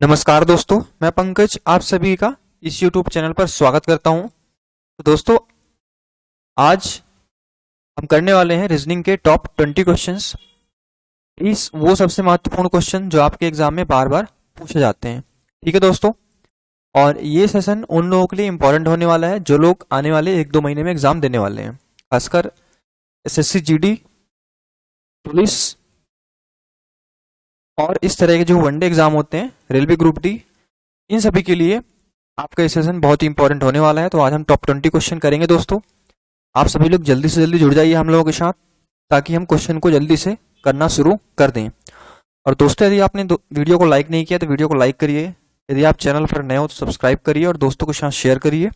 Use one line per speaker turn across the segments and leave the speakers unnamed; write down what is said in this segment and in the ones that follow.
नमस्कार दोस्तों, मैं पंकज आप सभी का इस YouTube चैनल पर स्वागत करता हूं। तो दोस्तों, आज हम करने वाले हैं रीजनिंग के टॉप 20 क्वेश्चंस। इस वो सबसे महत्वपूर्ण क्वेश्चन जो आपके एग्जाम में बार बार पूछे जाते हैं। ठीक है दोस्तों, और ये सेशन उन लोगों के लिए इंपॉर्टेंट होने वाला है जो लोग आने वाले 1-2 महीने में एग्जाम देने वाले हैं, खासकर SSC GD, पुलिस और इस तरह के जो वनडे एग्जाम होते हैं, रेलवे ग्रुप डी, इन सभी के लिए आपका ये सेशन बहुत ही इंपॉर्टेंट होने वाला है। तो आज हम टॉप 20 क्वेश्चन करेंगे दोस्तों। आप सभी लोग जल्दी से जल्दी जुड़ जाइए हम लोगों के साथ, ताकि हम क्वेश्चन को जल्दी से करना शुरू कर दें। और दोस्तों, यदि आपने वीडियो को लाइक नहीं किया तो वीडियो को लाइक करिए। यदि आप चैनल पर नए हो तो सब्सक्राइब करिए और दोस्तों के साथ शेयर करिए,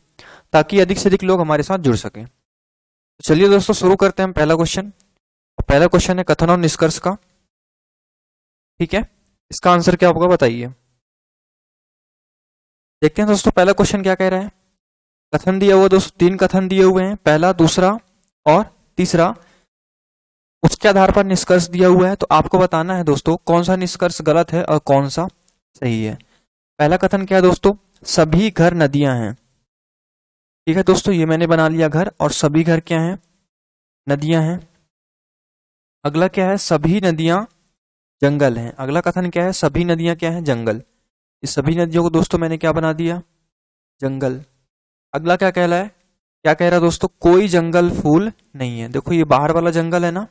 ताकि अधिक से अधिक लोग हमारे साथ जुड़ सकें। तो चलिए दोस्तों, शुरू करते हैं हम पहला क्वेश्चन। पहला क्वेश्चन है कथन और निष्कर्ष का। ठीक है, इसका आंसर क्या होगा बताइए। देखते हैं दोस्तों, पहला क्वेश्चन क्या कह रहा है। कथन दिया हुआ दोस्तों, 3 कथन दिए हुए हैं, पहला, दूसरा और तीसरा। उसके आधार पर निष्कर्ष दिया हुआ है, तो आपको बताना है दोस्तों कौन सा निष्कर्ष गलत है और कौन सा सही है। पहला कथन क्या है दोस्तों, सभी घर नदियां हैं। ठीक है दोस्तों, ये मैंने बना लिया घर, और सभी घर क्या हैं, नदियां हैं। अगला क्या है, सभी नदियां जंगल हैं। अगला कथन क्या है, सभी नदियां क्या हैं, जंगल। इस सभी नदियों को दोस्तों मैंने क्या बना दिया, जंगल। अगला क्या कह रहा है, क्या कह रहा है दोस्तों, कोई जंगल फूल नहीं है। देखो ये बाहर वाला जंगल है ना,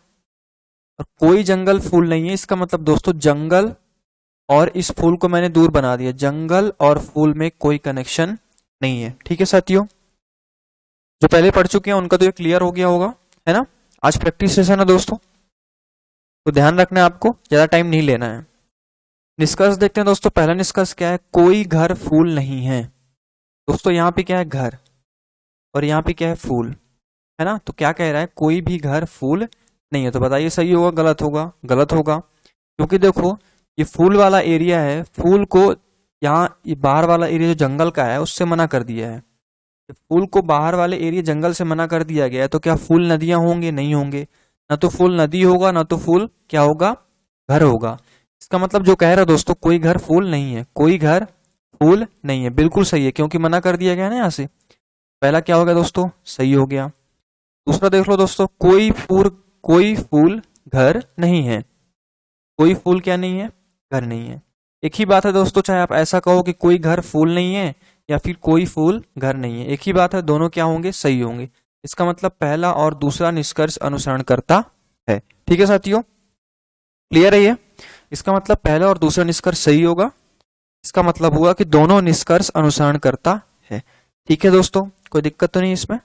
और कोई जंगल फूल नहीं है, इसका मतलब दोस्तों जंगल और इस फूल को मैंने दूर बना दिया। जंगल और फूल में कोई कनेक्शन नहीं है। ठीक है साथियों, जो पहले पढ़ चुके हैं उनका तो ये क्लियर हो गया होगा, है ना। आज प्रैक्टिस सेशन है दोस्तों, तो ध्यान रखना है, आपको ज्यादा टाइम नहीं लेना है। निष्कर्ष देखते हैं दोस्तों। पहला निष्कर्ष क्या है, कोई घर फूल नहीं है। दोस्तों यहाँ पे क्या है, घर, और यहाँ पे क्या है, फूल, है ना। तो क्या कह रहा है, कोई भी घर फूल नहीं है। तो बताइए सही होगा गलत होगा, गलत होगा, क्योंकि देखो ये फूल वाला एरिया है, फूल को यहाँ ये बाहर वाला एरिया जो जंगल का है उससे मना कर दिया है। फूल को बाहर वाले एरिया जंगल से मना कर दिया गया है, तो क्या फूल नदियां होंगे, नहीं होंगे। ना तो फूल नदी होगा, ना तो फूल क्या होगा, घर होगा। इसका मतलब जो कह रहा है दोस्तों, कोई घर फूल नहीं है, कोई घर फूल नहीं है, बिल्कुल सही है, क्योंकि मना कर दिया गया ना यहाँ से। पहला क्या हो गया दोस्तों, सही हो गया। दूसरा देख लो दोस्तों, कोई फूल घर नहीं है। कोई फूल क्या नहीं है, घर नहीं है। एक ही बात है दोस्तों, चाहे आप ऐसा कहो कि कोई घर फूल नहीं है या फिर कोई फूल घर नहीं है, एक ही बात है, दोनों क्या होंगे, सही होंगे। इसका मतलब पहला और दूसरा निष्कर्ष अनुसरण करता है। ठीक है साथियों, क्लियर है ये। इसका मतलब पहला और दूसरा निष्कर्ष सही होगा, इसका मतलब हुआ कि दोनों निष्कर्ष अनुसरण करता है। ठीक है दोस्तों, कोई दिक्कत तो नहीं इसमें।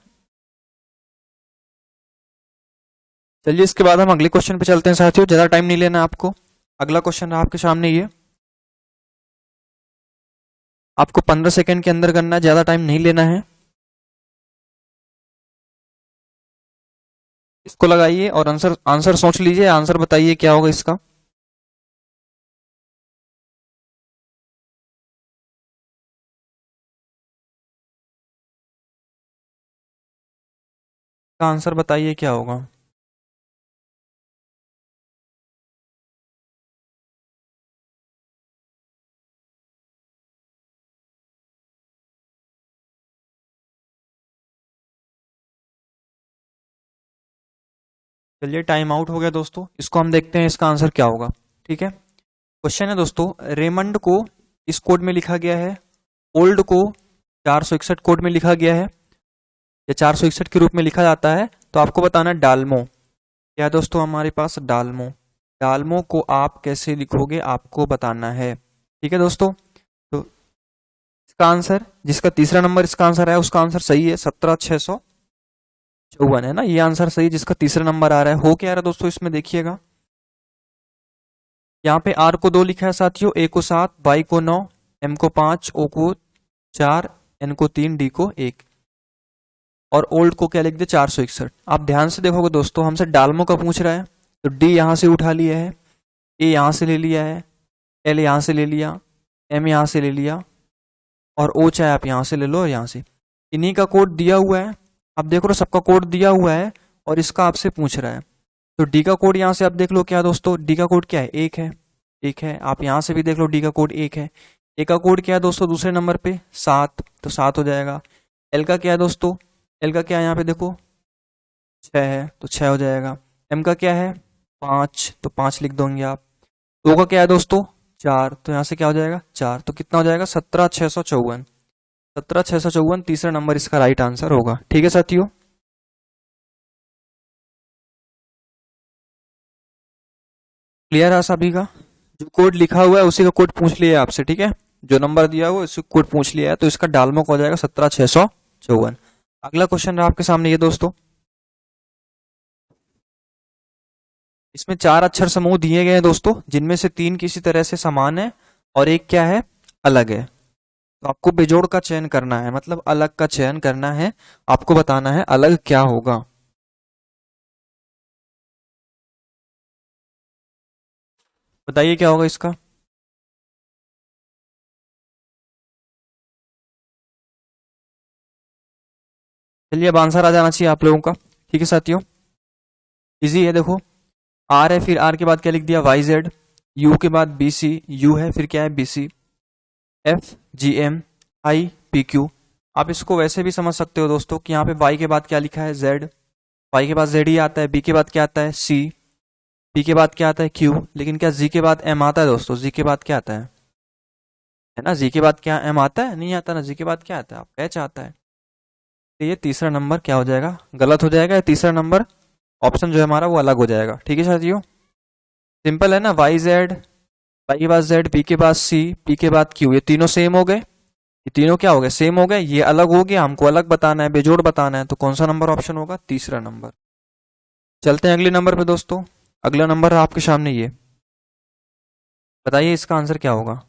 चलिए इसके बाद हम अगले क्वेश्चन पे चलते हैं साथियों, ज्यादा टाइम नहीं लेना आपको। अगला क्वेश्चन आपके सामने ये, आपको 15 सेकंड के अंदर करना है, ज्यादा टाइम नहीं लेना है। इसको लगाइए और आंसर आंसर सोच लीजिए, आंसर बताइए क्या होगा इसका। आंसर बताइए क्या होगा। चलिए टाइम आउट हो गया दोस्तों, इसको हम देखते हैं इसका आंसर क्या होगा। ठीक है, क्वेश्चन है दोस्तों, रेमंड को इस कोड में लिखा गया है, ओल्ड को 461 कोड में लिखा गया है, या 461 के रूप में लिखा जाता है। तो आपको बताना है डाल्मो। क्या है दोस्तों हमारे पास, डाल्मो। डाल्मो को आप कैसे लिखोगे आपको बताना है। ठीक है दोस्तों, तो इसका आंसर, जिसका तीसरा नंबर इसका आंसर है, उसका आंसर सही है, 17,654 है ना, ये आंसर सही है जिसका तीसरा नंबर आ रहा है। हो क्या रहा है दोस्तों इसमें देखिएगा, यहाँ पे आर को 2 लिखा है साथियों, ए को 7, वाई को 9, एम को 5, ओ को 4, एन को 3, डी को 1, और ओल्ड को क्या लिख दे, 461। आप ध्यान से देखोगे दोस्तों, हमसे डाल्मो का पूछ रहा है, तो डी यहां से उठा लिया है, ए यहां से ले लिया है, एल यहां से ले लिया, एम यहां से ले लिया, और ओ चाहे आप यहां से ले लो और यहां से। इन्हीं का कोड दिया हुआ है, आप देख लो सबका कोड दिया हुआ है, और इसका आपसे पूछ रहा है। तो डी का कोड यहां से आप देख लो क्या दोस्तों, डी का कोड क्या है, 1 है, 1 है। आप यहां से भी देख लो डी का कोड 1 है। ए का कोड क्या है दोस्तों दूसरे नंबर पे 7, तो 7 हो जाएगा। एल का क्या है दोस्तों, एल का क्या है यहाँ पे देखो 6 है, तो 6 हो जाएगा। एम का क्या है 5, तो 5 लिख दोगे आप। ओ का क्या है दोस्तों 4, तो यहाँ से क्या हो जाएगा 4, तो कितना हो जाएगा 17,654। 17,654 तीसरा नंबर इसका राइट आंसर होगा। ठीक है साथियों, क्लियर है सभी का। जो कोड लिखा हुआ है उसी का कोड पूछ लिया है आपसे, ठीक है, जो नंबर दिया हुआ है उसी कोड पूछ लिया है, तो इसका डालमोक हो जाएगा 17,654। अगला क्वेश्चन है आपके सामने ये दोस्तों, इसमें 4 अक्षर समूह दिए गए हैं दोस्तों, जिनमें से 3 किसी तरह से समान है और एक क्या है अलग है। तो आपको बेजोड़ का चयन करना है, मतलब अलग का चयन करना है, आपको बताना है अलग क्या होगा। बताइए क्या होगा इसका। चलिए अब आंसर आ जाना चाहिए आप लोगों का। ठीक है साथियों, इजी है, देखो आर है, फिर आर के बाद क्या लिख दिया वाई जेड, यू के बाद बी सी, यू है फिर क्या है B C, F G M I P Q. आप इसको वैसे भी समझ सकते हो दोस्तों कि यहाँ पे वाई के बाद क्या लिखा है जेड, वाई के बाद जेड ही आता है, बी के बाद क्या आता है सी, पी के बाद क्या आता है क्यू, लेकिन क्या जी के बाद एम आता है दोस्तों, जी के बाद क्या आता है ना, जी के बाद क्या एम आता है, नहीं आता ना, जी के बाद क्या आता है आप एच आता है। तो ये तीसरा नंबर क्या हो जाएगा गलत हो जाएगा, ये तीसरा नंबर ऑप्शन जो है हमारा वो अलग हो जाएगा। ठीक है साथियों, सिंपल है ना, वाई जेड, वाई के बाद जेड, बी के बाद सी, पी के बाद क्यू, ये तीनों सेम हो गए, ये तीनों क्या हो गए सेम हो गए, ये अलग हो गया, हमको अलग बताना है, बेजोड़ बताना है, तो कौन सा नंबर ऑप्शन होगा तीसरा नंबर। चलते हैं अगले नंबर पे दोस्तों, अगला नंबर है आपके सामने ये, बताइए इसका आंसर क्या होगा।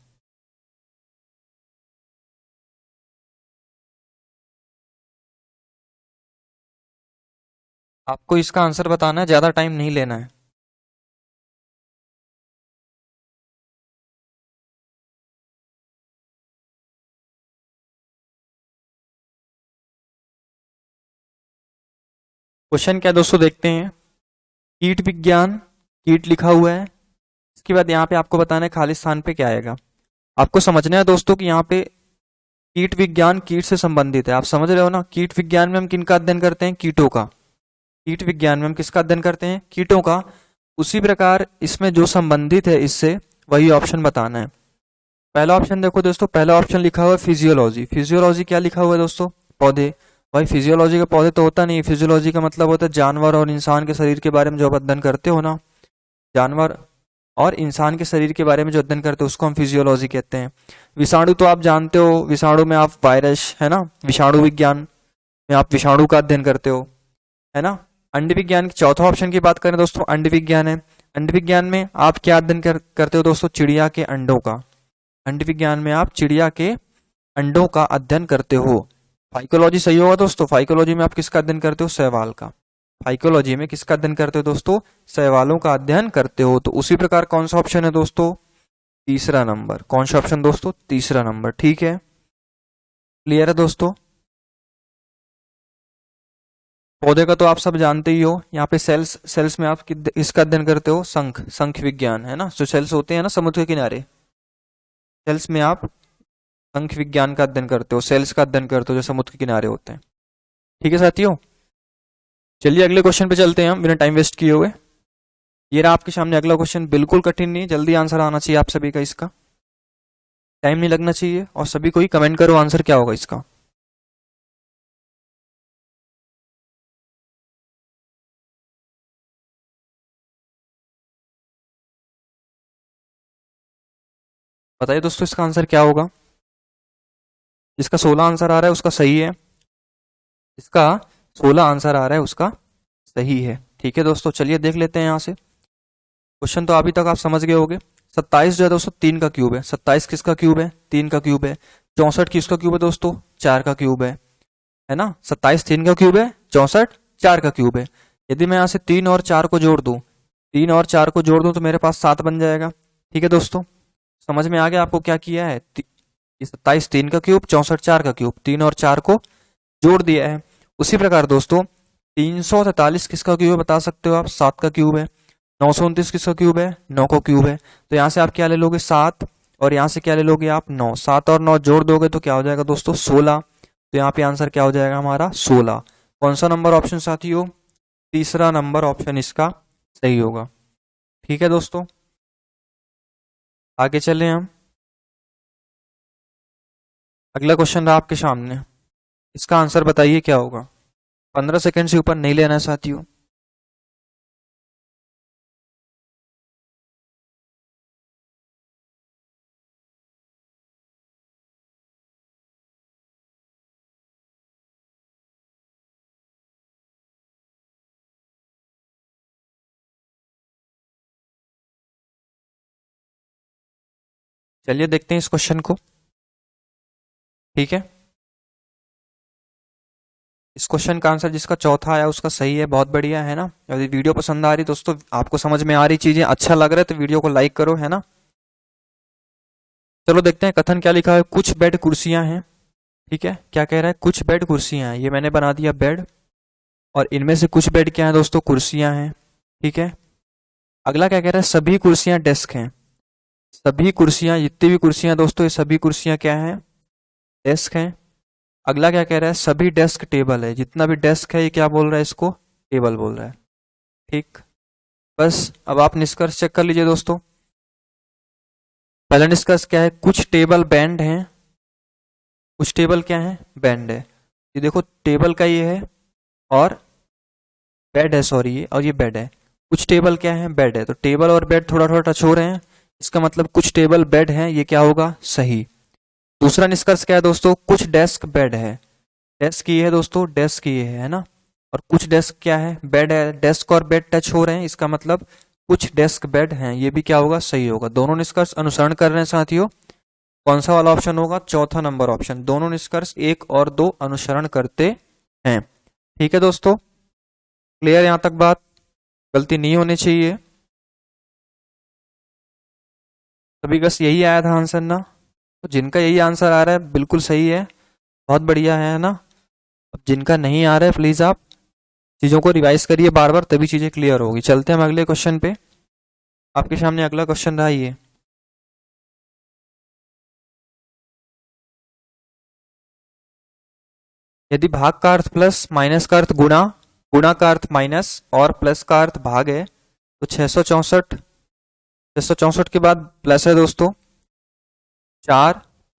आपको इसका आंसर बताना है, ज्यादा टाइम नहीं लेना है। क्वेश्चन क्या दोस्तों देखते हैं, कीट विज्ञान, कीट लिखा हुआ है, इसके बाद यहाँ पे आपको बताना है खाली स्थान पे क्या आएगा। आपको समझना है दोस्तों कि यहाँ पे कीट विज्ञान कीट से संबंधित है, आप समझ रहे हो ना। कीट विज्ञान में हम किनका अध्ययन करते हैं कीटों का, कीट विज्ञान में हम किसका अध्ययन करते हैं कीटों का। उसी प्रकार इसमें जो संबंधित है इससे वही ऑप्शन बताना है। पहला ऑप्शन देखो दोस्तों, पहला ऑप्शन लिखा हुआ है फिजियोलॉजी। फिजियोलॉजी क्या लिखा हुआ है दोस्तों पौधे, भाई फिजियोलॉजी का पौधे तो होता नहीं, फिजियोलॉजी का मतलब होता है जानवर और इंसान के शरीर के बारे में जो आप अध्ययन करते हो ना, जानवर और इंसान के शरीर के बारे में जो अध्ययन करते हो उसको हम फिजियोलॉजी कहते हैं। विषाणु तो आप जानते हो, विषाणु में आप वायरस है ना, विषाणु विज्ञान में आप विषाणु का अध्ययन करते हो है ना। अंड विज्ञान की चौथा ऑप्शन की बात करें दोस्तों, अंड विज्ञान है। अंड विज्ञान में आप क्या अध्ययन करते हो दोस्तों, चिड़िया के अंडों का। अंड विज्ञान में आप चिड़िया के अंडों का अध्ययन करते हो। फाइकोलॉजी सही होगा दोस्तों, फाइकोलॉजी में आप किसका अध्ययन करते हो शैवाल का। फाइकोलॉजी में किसका अध्ययन करते हो दोस्तों शैवालों का अध्ययन करते हो। तो उसी प्रकार कौन सा ऑप्शन है दोस्तों तीसरा नंबर, कौन सा ऑप्शन दोस्तों तीसरा नंबर। ठीक है, क्लियर है दोस्तों। पौधे का तो आप सब जानते ही हो, यहाँ पे सेल्स, सेल्स में आप इसका अध्ययन करते हो संख, संख विज्ञान है ना, जो सेल्स होते हैं ना समुद्र के किनारे, सेल्स में आप संख विज्ञान का अध्ययन करते हो, सेल्स का अध्ययन करते हो जो समुद्र के किनारे होते हैं। ठीक है साथियों, चलिए अगले क्वेश्चन पे चलते हैं हम बिना टाइम वेस्ट किए हुए। ये रहा आपके सामने अगला क्वेश्चन, बिल्कुल कठिन नहीं, जल्दी आंसर आना चाहिए आप सभी का, इसका टाइम नहीं लगना चाहिए, और सभी को ही कमेंट करो आंसर क्या होगा इसका। बताइए दोस्तों इसका आंसर क्या होगा। जिसका 16 आंसर आ रहा है उसका सही है, इसका 16 आंसर आ रहा है उसका सही है। ठीक है दोस्तों, चलिए देख लेते हैं यहाँ से क्वेश्चन, तो अभी तक आप समझ गए होंगे। 27 जो है दोस्तों 3 का क्यूब है, 27 किसका क्यूब है 3 का क्यूब है। 64 किसका क्यूब है दोस्तों 4 का क्यूब है ना। 27 3 का क्यूब है, 64 4 का क्यूब है। यदि मैं यहाँ से 3 और 4 को जोड़ दूं, 3 और 4 को जोड़ दूं तो मेरे पास 7 बन जाएगा। ठीक है दोस्तों, समझ में आ गया आपको क्या किया है। 27 3 का क्यूब, 64 4 का क्यूब, 3 और 4 को जोड़ दिया है। उसी प्रकार दोस्तों 343 किसका क्यूब है बता सकते हो आप 7 का क्यूब है। 929 किसका क्यूब है 9 का क्यूब है। तो यहाँ से आप क्या ले लोगे 7 और यहाँ से क्या ले लोगे आप 9, 7 और 9 जोड़ दोगे तो क्या हो जाएगा दोस्तों 16। तो यहाँ पे आंसर क्या हो जाएगा हमारा 16। कौन सा नंबर ऑप्शन साथियों? तीसरा नंबर ऑप्शन इसका सही होगा। ठीक है दोस्तों, आगे चलें हम। अगला क्वेश्चन रहा आपके सामने, इसका आंसर बताइए क्या होगा। 15 सेकंड से ऊपर नहीं लेना है साथियों। चलिए देखते हैं इस क्वेश्चन को। ठीक है, इस क्वेश्चन का आंसर जिसका चौथा आया उसका सही है, बहुत बढ़िया है ना। यदि वीडियो पसंद आ रही दोस्तों, आपको समझ में आ रही चीजें, अच्छा लग रहा है तो वीडियो को लाइक करो, है ना। चलो देखते हैं कथन क्या लिखा है। कुछ बेड कुर्सियां हैं। ठीक है, क्या कह रहा है? कुछ बेड कुर्सियां हैं, ये मैंने बना दिया बेड, और इनमें से कुछ बेड क्या है दोस्तों? कुर्सियां हैं। ठीक है, अगला क्या कह रहा है? सभी कुर्सियां डेस्क हैं। सभी कुर्सियां, जितनी भी कुर्सियां दोस्तों, ये सभी कुर्सियां क्या हैं? डेस्क हैं। अगला क्या कह रहा है? सभी डेस्क टेबल है। जितना भी डेस्क है ये क्या बोल रहा है? इसको टेबल बोल रहा है। ठीक, बस अब आप निष्कर्ष चेक कर लीजिए दोस्तों। पहला निष्कर्ष क्या है? कुछ टेबल बैंड हैं। कुछ टेबल क्या है? बैंड है। ये देखो टेबल का ये है और बेड है, सॉरी ये, और ये बेड है। कुछ टेबल क्या है? बेड है। तो टेबल और बेड थोड़ा थोड़ा टच हो रहे हैं, इसका मतलब कुछ टेबल बेड हैं, ये क्या होगा? सही। दूसरा निष्कर्ष क्या है दोस्तों? कुछ डेस्क बेड है। डेस्क ये है दोस्तों, डेस्क ये है ना, और कुछ डेस्क क्या है? बेड है। डेस्क और बेड टच हो रहे हैं, इसका मतलब कुछ डेस्क बेड हैं, ये भी क्या होगा? सही होगा। दोनों निष्कर्ष अनुसरण कर रहे हैं साथियों। कौन सा वाला ऑप्शन होगा? चौथा नंबर ऑप्शन। दोनों निष्कर्ष 1 और 2 अनुसरण करते हैं। ठीक है दोस्तों, क्लियर यहां तक बात? गलती नहीं होनी चाहिए। सभी बस यही आया था आंसर ना, तो जिनका यही आंसर आ रहा है बिल्कुल सही है, बहुत बढ़िया है ना। अब जिनका नहीं आ रहा है प्लीज आप चीजों को रिवाइज करिए बार बार, तभी चीजें क्लियर होगी। चलते हैं हम अगले क्वेश्चन पे। आपके सामने अगला क्वेश्चन रहा ये, यदि भाग का अर्थ प्लस, माइनस का अर्थ गुणा, गुणा का अर्थ माइनस और प्लस का अर्थ भाग है, तो 664 के बाद प्लस है दोस्तों 4,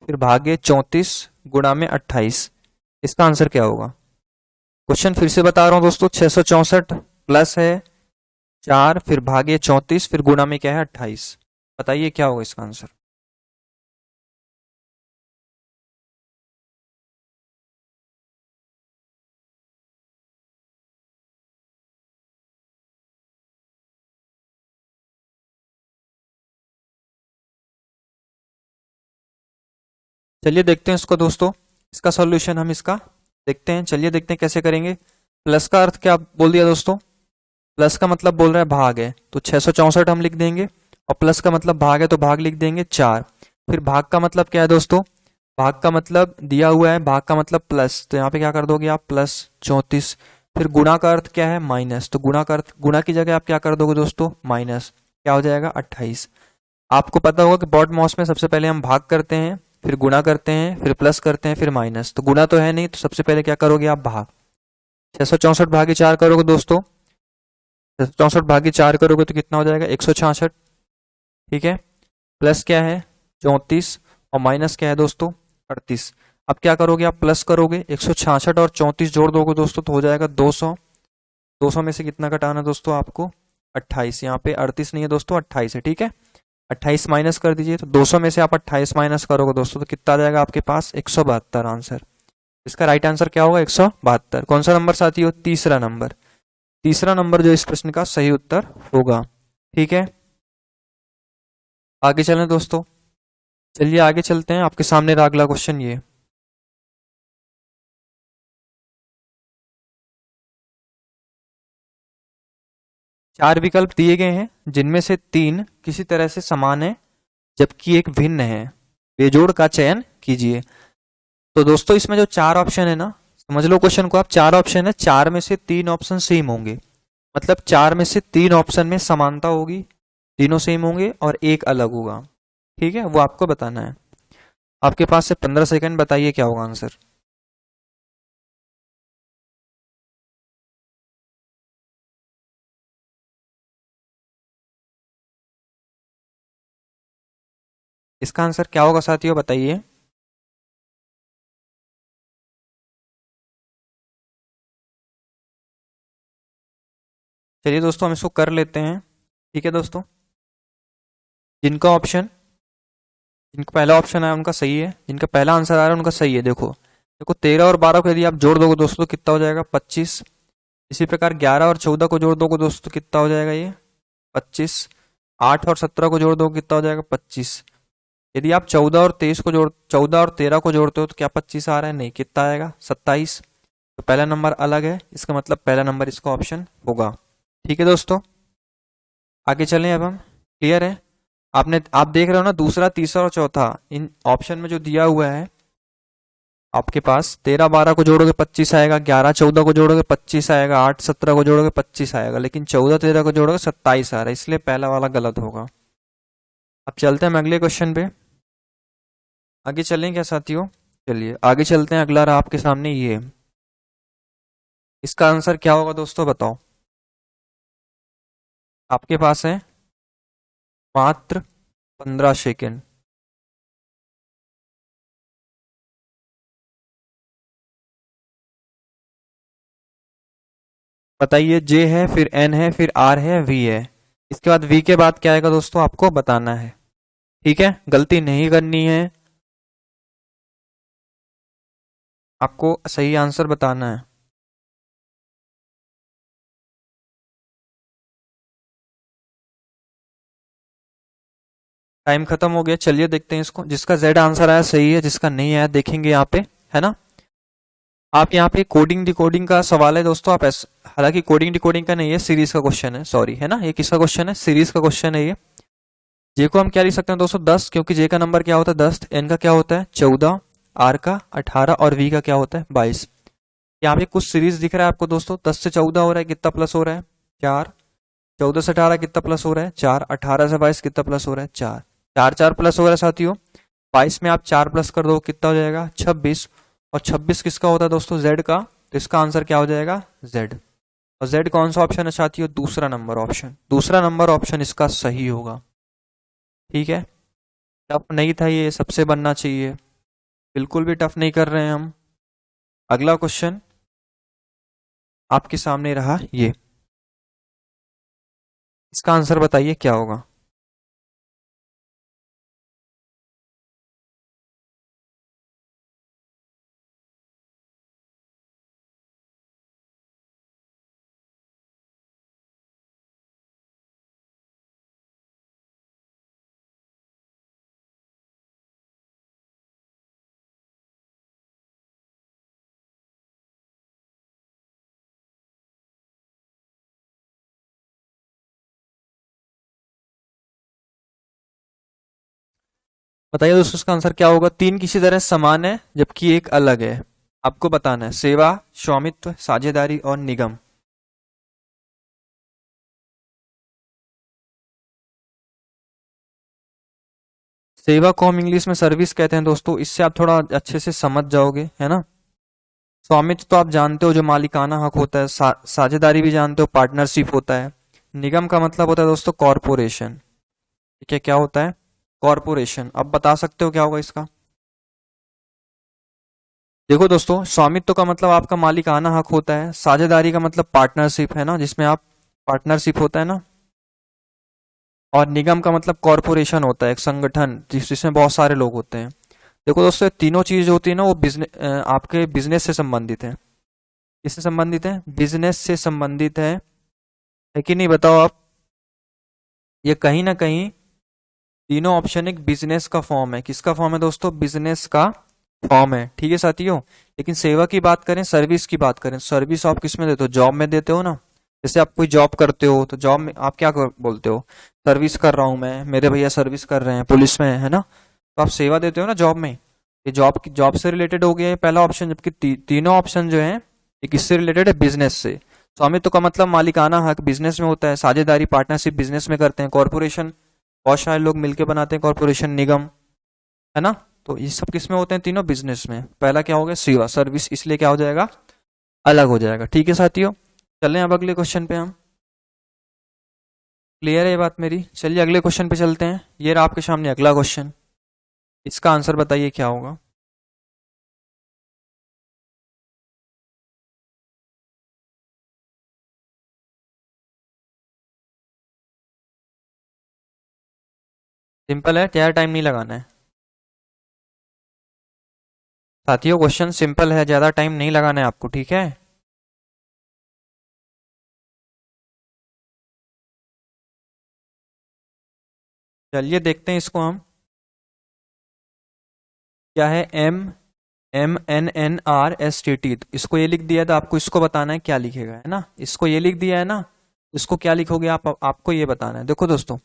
फिर भागे 34 गुणा में 28, इसका आंसर क्या होगा? क्वेश्चन फिर से बता रहा हूं दोस्तों, 664 प्लस है 4, फिर भागे 34, फिर गुणा में क्या है? 28। बताइए क्या होगा इसका आंसर। चलिए देखते हैं इसको दोस्तों, इसका सॉल्यूशन हम इसका देखते हैं। चलिए देखते हैं कैसे करेंगे। प्लस का अर्थ क्या बोल दिया दोस्तों? प्लस का मतलब बोल रहा है भाग है, तो 664 हम लिख देंगे, और प्लस का मतलब भाग है तो भाग लिख देंगे 4। फिर भाग का मतलब क्या है दोस्तों? भाग का मतलब दिया हुआ है, भाग का मतलब प्लस, तो यहाँ पे क्या कर दोगे आप? प्लस 34। फिर गुणा का अर्थ क्या है? माइनस, तो गुणा का अर्थ, गुणा की जगह आप क्या कर दोगे दोस्तों? माइनस, क्या हो जाएगा? 28। आपको पता होगा कि बॉड मॉस में सबसे पहले हम भाग करते हैं, फिर गुणा करते हैं, फिर प्लस करते हैं, फिर माइनस। तो गुणा तो है नहीं, तो सबसे पहले क्या करोगे आप? भाग। 664 भागे 4 करोगे दोस्तों, 664 भागे 4 करोगे तो कितना हो जाएगा? 166। ठीक है, प्लस क्या है? 34, और माइनस क्या है दोस्तों? 38। अब क्या करोगे आप? प्लस करोगे, 166 और 34 जोड़ दोगे दोस्तों तो हो जाएगा 200। 200 में से कितना घटाना दोस्तों आपको? 28। यहाँ पे 38 नहीं है दोस्तों, 28 है। ठीक है, 28 माइनस कर दीजिए, तो 200 में से आप 28 माइनस करोगे दोस्तों तो कितना आ जाएगा आपके पास? 172 आंसर। इसका राइट आंसर क्या होगा? 172। कौन सा नंबर साथी हो? तीसरा नंबर। तीसरा नंबर जो इस प्रश्न का सही उत्तर होगा। ठीक है, आगे चलें दोस्तों। चलिए आगे चलते हैं, आपके सामने रहा अगला क्वेश्चन ये। चार विकल्प दिए गए हैं, जिनमें से 3 किसी तरह से समान है जबकि एक भिन्न है, बेजोड़ का चयन कीजिए। तो दोस्तों इसमें जो 4 ऑप्शन है ना, समझ लो क्वेश्चन को आप, 4 ऑप्शन है, 4 में से 3 ऑप्शन सेम होंगे, मतलब 4 में से 3 ऑप्शन में समानता होगी, तीनों सेम होंगे और एक अलग होगा। ठीक है, वो आपको बताना है। आपके पास से 15 सेकंड, बताइए क्या होगा आंसर। इसका आंसर क्या होगा साथियों, बताइए। चलिए दोस्तों, हम इसको कर लेते हैं। ठीक है दोस्तों, जिनका ऑप्शन जिनका पहला ऑप्शन आया उनका सही है, जिनका पहला आंसर आ रहा है उनका सही है। देखो देखो, 13 और 12 को यदि आप जोड़ दोगे दोस्तों तो कितना हो जाएगा, 25। इसी प्रकार 11 और 14 को जोड़ दोगे दोस्तों तो कितना हो जाएगा, ये 25। 8 और 17 को जोड़ दोगे कितना हो जाएगा, 25। यदि आप 14 और 13 को जोड़ते हो तो क्या 25 आ रहा है, नहीं, कितना आएगा, 27। तो पहला नंबर अलग है, इसका मतलब पहला नंबर इसका ऑप्शन होगा। ठीक है दोस्तों, आगे चलें अब हम। क्लियर है, आप देख रहे हो ना, दूसरा तीसरा और चौथा इन ऑप्शन में जो दिया हुआ है आपके पास, 13 12 को जोड़ोगे 25 आएगा, 11 14 को जोड़ोगे 25 आएगा, 8 17 को जोड़ोगे 25 आएगा, लेकिन 14 13 को जोड़ोगे 27 आ रहा है, इसलिए पहला वाला गलत होगा। अब चलते हैं अगले क्वेश्चन पे। आगे चलें क्या साथियों, चलिए आगे चलते हैं। अगला रहा आपके सामने ये, इसका आंसर क्या होगा दोस्तों, बताओ। आपके पास है मात्र 15 सेकेंड। बताइए, जे है, फिर एन है, फिर आर है, वी है। इसके बाद वी के बाद क्या आएगा दोस्तों, आपको बताना है। ठीक है, गलती नहीं करनी है, आपको सही आंसर बताना है। टाइम खत्म हो गया, चलिए देखते हैं इसको। जिसका जेड आंसर आया सही है, जिसका नहीं आया देखेंगे यहाँ पे, है ना। आप यहाँ पे कोडिंग डिकोडिंग का सवाल है दोस्तों, आप हालांकि कोडिंग डिकोडिंग का नहीं है, सीरीज का क्वेश्चन है, सॉरी, है ना। ये किसका क्वेश्चन है, सीरीज का क्वेश्चन है ये। जे को हम क्या लिख सकते हैं दोस्तों, 10, क्योंकि जे का नंबर क्या होता है 10, एन का क्या होता है 14, आर का 18 और वी का क्या होता है 22। यहाँ पे कुछ सीरीज दिख रहा है आपको दोस्तों, 10 से 14 हो रहा है, कितना प्लस हो रहा है 4, 14 से 18 कितना प्लस हो रहा है 4, 18 से 22 कितना प्लस हो रहा है 4, 4 4 प्लस हो रहा है साथियों। 22 में आप 4 प्लस कर दो कितना हो जाएगा 26, और 26 किसका होता है दोस्तों, जेड का। तो इसका आंसर क्या हो जाएगा, जेड। और जेड कौन सा ऑप्शन है साथियों, दूसरा नंबर ऑप्शन, दूसरा नंबर ऑप्शन इसका सही होगा। ठीक है, टफ नहीं था ये, सबसे बनना चाहिए, बिल्कुल भी टफ नहीं कर रहे हैं हम। अगला क्वेश्चन आपके सामने रहा ये, इसका आंसर बताइए क्या होगा। बताइए दोस्तों, इसका आंसर क्या होगा। तीन किसी तरह समान है जबकि एक अलग है, आपको बताना है। सेवा, स्वामित्व, साझेदारी और निगम। सेवा को हम इंग्लिश में सर्विस कहते हैं दोस्तों, इससे आप थोड़ा अच्छे से समझ जाओगे, है ना। स्वामित्व तो आप जानते हो, जो मालिकाना हक होता है। साझेदारी भी जानते हो, पार्टनरशिप होता है। निगम का मतलब होता है दोस्तों कॉरपोरेशन। ठीक है, क्या होता है, कॉरपोरेशन। अब बता सकते हो क्या होगा इसका। देखो दोस्तों, स्वामित्व का मतलब आपका मालिकाना हक होता है, साझेदारी का मतलब पार्टनरशिप, है ना, जिसमें आप पार्टनरशिप होता है ना, और निगम का मतलब कॉरपोरेशन होता है, एक संगठन जिसमें बहुत सारे लोग होते हैं। देखो दोस्तों, तीनों चीज होती है ना, वो आपके बिजनेस से संबंधित है। किससे संबंधित है, बिजनेस से संबंधित है कि नहीं, बताओ आप। ये कहीं ना कहीं तीनों ऑप्शन एक बिजनेस का फॉर्म है। किसका फॉर्म है दोस्तों, बिजनेस का फॉर्म है। ठीक है साथियों, लेकिन सेवा की बात करें, सर्विस की बात करें, सर्विस आप किस में देते हो, जॉब में देते हो ना। जैसे आप कोई जॉब करते हो तो जॉब में आप क्या बोलते हो, सर्विस कर रहा हूं मैं, मेरे भैया सर्विस कर रहे हैं, पुलिस में है ना। तो आप सेवा देते हो ना जॉब में। ये जॉब से रिलेटेड हो गया है पहला ऑप्शन, जबकि तीनों ऑप्शन जो है ये किससे रिलेटेड है, बिजनेस से। स्वामित्व का मतलब मालिकाना हक बिजनेस में होता है, साझेदारी पार्टनरशिप बिजनेस में करते हैं, कॉर्पोरेशन बहुत सारे लोग मिलकर बनाते हैं कॉर्पोरेशन, निगम, है ना। तो ये सब किस में होते हैं? तीनों बिजनेस में। पहला क्या हो गया? सेवा, सर्विस, इसलिए क्या हो जाएगा? अलग हो जाएगा। ठीक है साथियों, चलें अब अगले क्वेश्चन पे हम। क्लियर है ये बात मेरी? चलिए अगले क्वेश्चन पे चलते हैं। ये रहा आपके सामने अगला क्वेश्चन, इसका आंसर बताइए क्या होगा। सिंपल है, ज्यादा टाइम नहीं लगाना है साथियों। क्वेश्चन सिंपल है, ज्यादा टाइम नहीं लगाना है आपको, ठीक है। चलिए देखते हैं इसको हम। क्या है? MMNNRSTT, तो इसको ये लिख दिया है, तो आपको इसको बताना है क्या लिखेगा, है ना। इसको ये लिख दिया है ना, इसको क्या लिखोगे आप, आपको ये बताना है। देखो दोस्तों,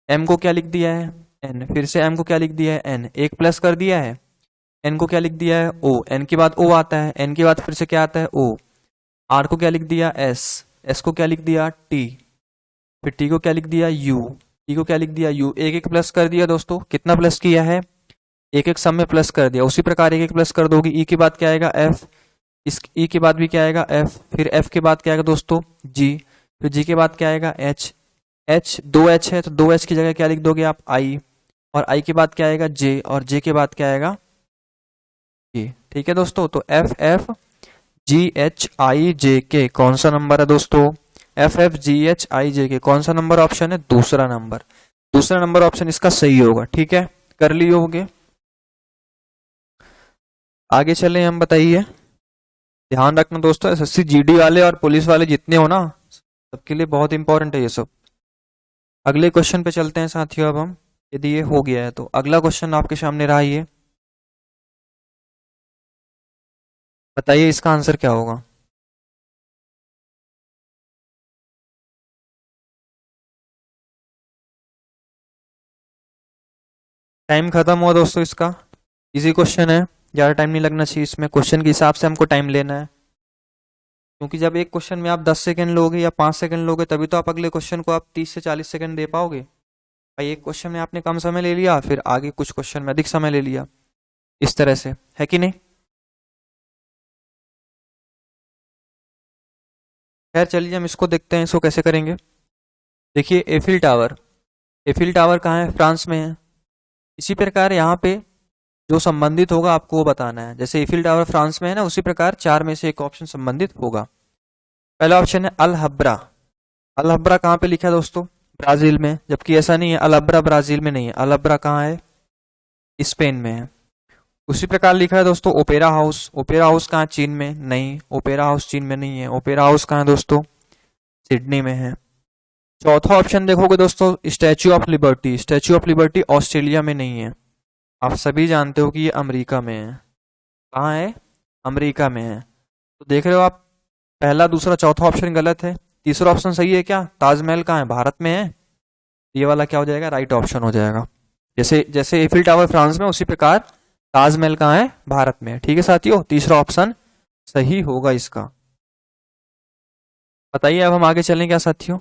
m को क्या लिख दिया है? n, फिर से m को क्या लिख दिया है? n, एक प्लस कर दिया है। n को क्या लिख दिया है? o, n के बाद o आता है, n के बाद फिर से क्या आता है? o। r को क्या लिख दिया? s, s को क्या लिख दिया? t, फिर t को क्या लिख दिया? u, t को क्या लिख दिया? u। एक एक प्लस कर दिया दोस्तों। कितना प्लस किया है? एक एक सम में प्लस कर दिया। उसी प्रकार एक एक प्लस कर दोगे। ई के बाद क्या आएगा? एफ, इस ई के बाद भी क्या आएगा? एफ, फिर एफ के बाद क्या आएगा दोस्तों? जी, फिर जी के बाद क्या आएगा? एच, एच, दो एच है तो दो एच की जगह क्या लिख दोगे आप? आई, और आई के बाद क्या आएगा? जे, और जे के बाद क्या आएगा? के। ठीक है दोस्तों, तो F F G H I J K कौन सा नंबर है दोस्तों? F F G H I J K कौन सा नंबर ऑप्शन है? दूसरा नंबर। दूसरा नंबर ऑप्शन इसका सही होगा। ठीक है, कर लिए होगे। आगे चले हम, बताइए। ध्यान रखना दोस्तों, एसएससी जीडी वाले और पुलिस वाले जितने हो ना, सबके लिए बहुत इंपॉर्टेंट है ये सब। अगले क्वेश्चन पे चलते हैं साथियों अब हम। यदि ये हो गया है तो अगला क्वेश्चन आपके सामने रहा, ये बताइए इसका आंसर क्या होगा। टाइम खत्म हुआ दोस्तों इसका। इजी क्वेश्चन है, ज्यादा टाइम नहीं लगना चाहिए इसमें। क्वेश्चन के हिसाब से हमको टाइम लेना है, क्योंकि जब एक क्वेश्चन में आप 10 सेकंड लोगे या 5 सेकंड लोगे तभी तो आप अगले क्वेश्चन को आप 30 से 40 सेकंड दे पाओगे। भाई एक क्वेश्चन में आपने कम समय ले लिया, फिर आगे कुछ क्वेश्चन में अधिक समय ले लिया, इस तरह से, है कि नहीं। खैर चलिए हम इसको देखते हैं, इसको कैसे करेंगे। देखिए एफिल टावर, एफिल टावर कहाँ है? फ्रांस में है। इसी प्रकार यहाँ पे जो संबंधित होगा आपको वो बताना है। जैसे एफिल टावर फ्रांस में है ना, उसी प्रकार चार में से एक ऑप्शन संबंधित होगा। पहला ऑप्शन है अल हब्रा। अल हब्रा कहाँ पे लिखा है दोस्तों? ब्राजील में, जबकि ऐसा नहीं है, अल हब्रा ब्राजील में नहीं है। अल हब्रा कहाँ है? स्पेन में है। उसी प्रकार लिखा है दोस्तों ओपेरा हाउस। ओपेरा हाउस कहाँ? चीन में? नहीं, ओपेरा हाउस चीन में नहीं है। ओपेरा हाउस कहाँ है दोस्तों? सिडनी में है। चौथा ऑप्शन देखोगे दोस्तों, statue of liberty. Statue of liberty Australia में नहीं है, आप सभी जानते हो कि ये अमेरिका में है। कहाँ है? अमेरिका में है। तो देख रहे हो आप, पहला दूसरा चौथा ऑप्शन गलत है। तीसरा ऑप्शन सही है क्या? ताजमहल कहाँ है? भारत में है। ये वाला क्या हो जाएगा? राइट ऑप्शन हो जाएगा। जैसे जैसे एफिल टावर फ्रांस में, उसी प्रकार ताजमहल कहाँ है? भारत में है। ठीक है साथियों, तीसरा ऑप्शन सही होगा इसका। बताइए अब हम आगे चलें क्या साथियों।